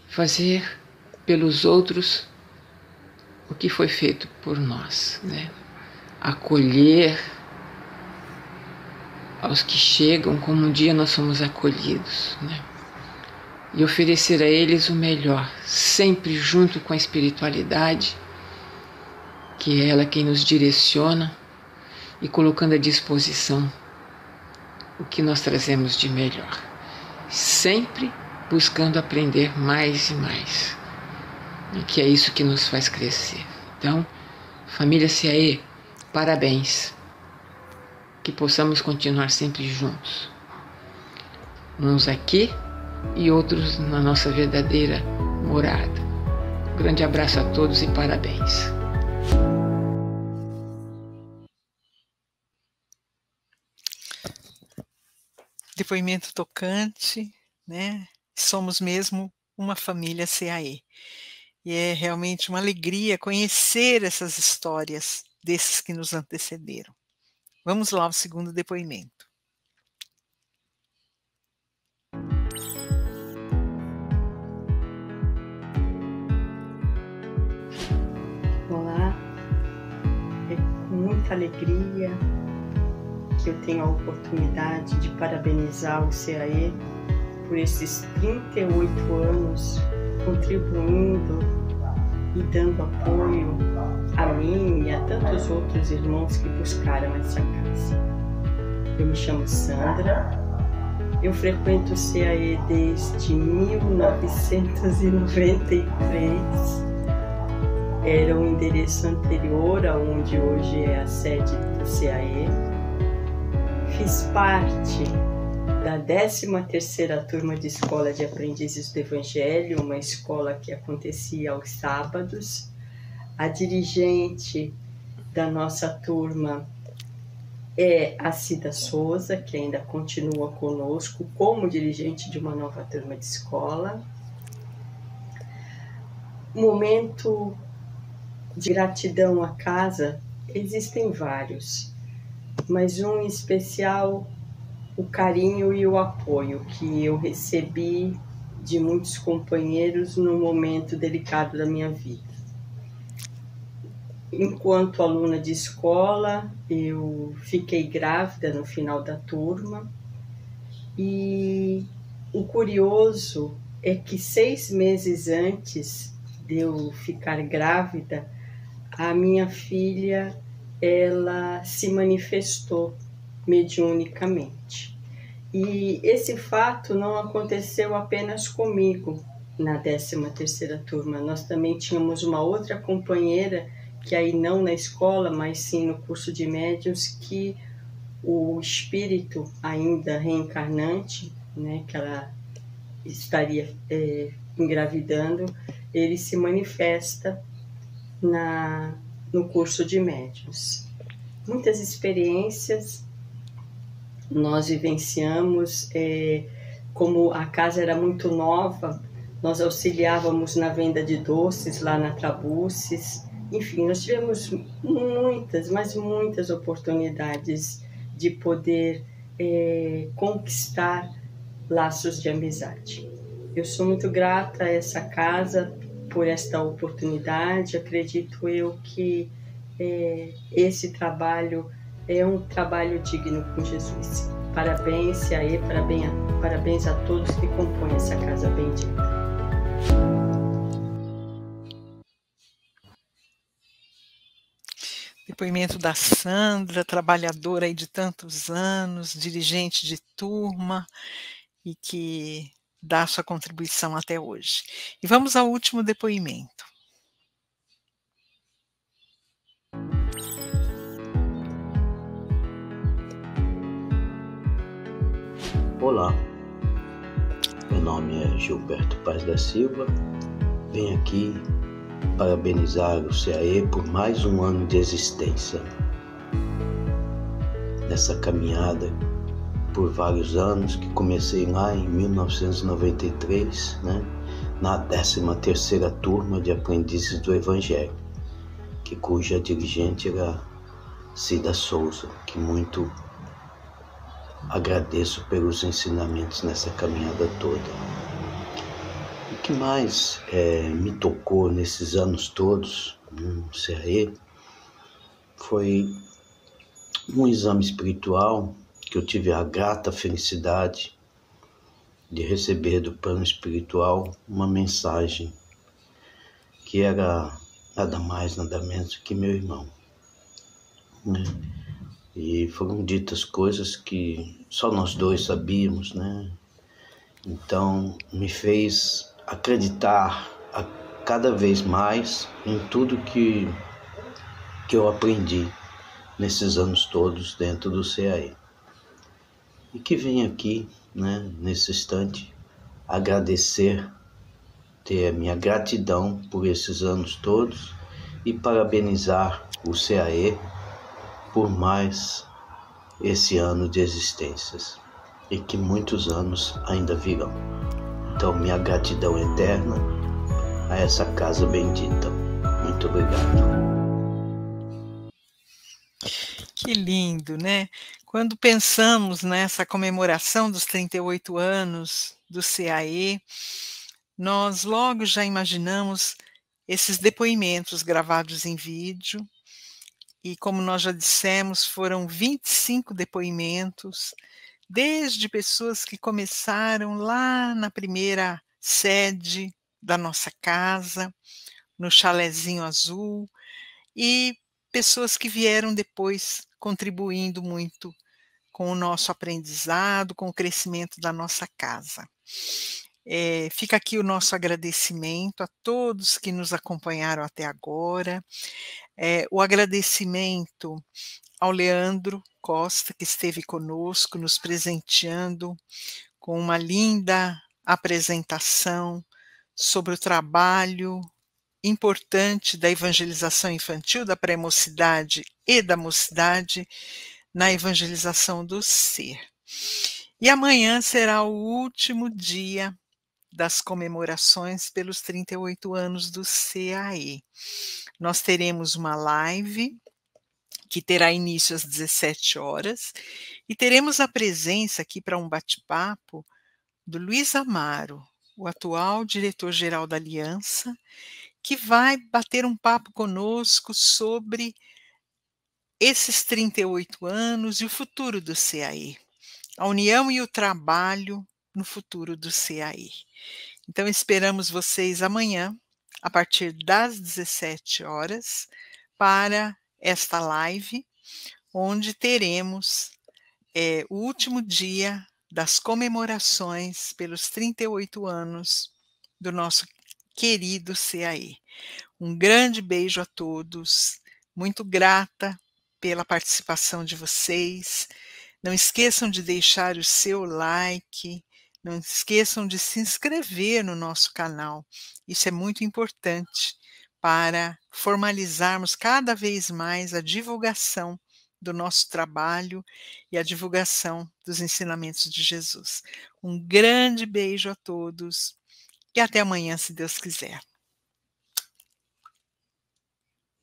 fazer pelos outros o que foi feito por nós, né? Acolher aos que chegam como um dia nós somos acolhidos, né? E oferecer a eles o melhor, sempre junto com a espiritualidade, que é ela quem nos direciona, e colocando à disposição o que nós trazemos de melhor, sempre buscando aprender mais e mais, e que é isso que nos faz crescer. Então, família CAE, parabéns, que possamos continuar sempre juntos, uns aqui e outros na nossa verdadeira morada. Um grande abraço a todos e parabéns. Depoimento tocante, né? Somos mesmo uma família CAE. E é realmente uma alegria conhecer essas histórias desses que nos antecederam. Vamos lá ao segundo depoimento. Olá, é com muita alegria que eu tenho a oportunidade de parabenizar o CAE por esses 38 anos contribuindo e dando apoio a mim e a tantos outros irmãos que buscaram essa casa. Eu me chamo Sandra, eu frequento o CAE desde 1993. Era o endereço anterior aonde hoje é a sede do CAE. Fiz parte da 13ª turma de Escola de Aprendizes do Evangelho, uma escola que acontecia aos sábados. A dirigente da nossa turma é a Cida Souza, que ainda continua conosco como dirigente de uma nova turma de escola. Momento de gratidão à casa, existem vários, mas um em especial, o carinho e o apoio que eu recebi de muitos companheiros num momento delicado da minha vida. Enquanto aluna de escola, eu fiquei grávida no final da turma e o curioso é que 6 meses antes de eu ficar grávida, a minha filha, ela se manifestou mediunicamente. E esse fato não aconteceu apenas comigo na 13ª turma. Nós também tínhamos uma outra companheira, que aí não na escola, mas sim no curso de médiuns, que o espírito ainda reencarnante, né, que ela estaria engravidando, ele se manifesta no curso de médiuns. Muitas experiências nós vivenciamos, como a casa era muito nova, nós auxiliávamos na venda de doces lá na Trabuces. Enfim, nós tivemos muitas, mas muitas oportunidades de poder conquistar laços de amizade. Eu sou muito grata a essa casa por esta oportunidade. Acredito eu que esse trabalho é um trabalho digno com Jesus. Parabéns, CAE, parabéns a todos que compõem essa casa bendita. Depoimento da Sandra, trabalhadora aí de tantos anos, dirigente de turma e que dá sua contribuição até hoje. E vamos ao último depoimento. Olá, meu nome é Gilberto Paz da Silva, venho aqui parabenizar o CAE por mais um ano de existência. Nessa caminhada por vários anos, que comecei lá em 1993, né? na 13ª turma de aprendizes do Evangelho, cuja dirigente era Cida Souza, que muito agradeço pelos ensinamentos nessa caminhada toda. O que mais me tocou nesses anos todos no CAE foi um exame espiritual que eu tive a grata felicidade de receber do plano espiritual uma mensagem que era nada mais, nada menos que meu irmão, né? E foram ditas coisas que só nós dois sabíamos, né? Então me fez acreditar a cada vez mais em tudo que eu aprendi nesses anos todos dentro do CAE. E que vem aqui, né, nesse instante, agradecer, ter a minha gratidão por esses anos todos e parabenizar o CAE por mais esse ano de existências e que muitos anos ainda virão. Então, minha gratidão eterna a essa casa bendita. Muito obrigado. Que lindo, né? Quando pensamos nessa comemoração dos 38 anos do CAE, nós logo já imaginamos esses depoimentos gravados em vídeo, e como nós já dissemos, foram 25 depoimentos, desde pessoas que começaram lá na primeira sede da nossa casa, no chalezinho azul, e pessoas que vieram depois contribuindo muito com o nosso aprendizado, com o crescimento da nossa casa. Fica aqui o nosso agradecimento a todos que nos acompanharam até agora, o agradecimento ao Leandro Costa, que esteve conosco, nos presenteando com uma linda apresentação sobre o trabalho importante da evangelização infantil, da pré-mocidade e da mocidade na evangelização do ser. E amanhã será o último dia das comemorações pelos 38 anos do CAE. Nós teremos uma live que terá início às 17 horas e teremos a presença aqui para um bate-papo do Luiz Amaro, o atual diretor-geral da Aliança, que vai bater um papo conosco sobre esses 38 anos e o futuro do CAE, a união e o trabalho no futuro do CAE. Então, esperamos vocês amanhã, a partir das 17 horas, para esta live, onde teremos o último dia das comemorações pelos 38 anos do nosso querido CAE. Um grande beijo a todos, muito grata pela participação de vocês. Não esqueçam de deixar o seu like, não esqueçam de se inscrever no nosso canal. Isso é muito importante para formalizarmos cada vez mais a divulgação do nosso trabalho e a divulgação dos ensinamentos de Jesus. Um grande beijo a todos e até amanhã, se Deus quiser.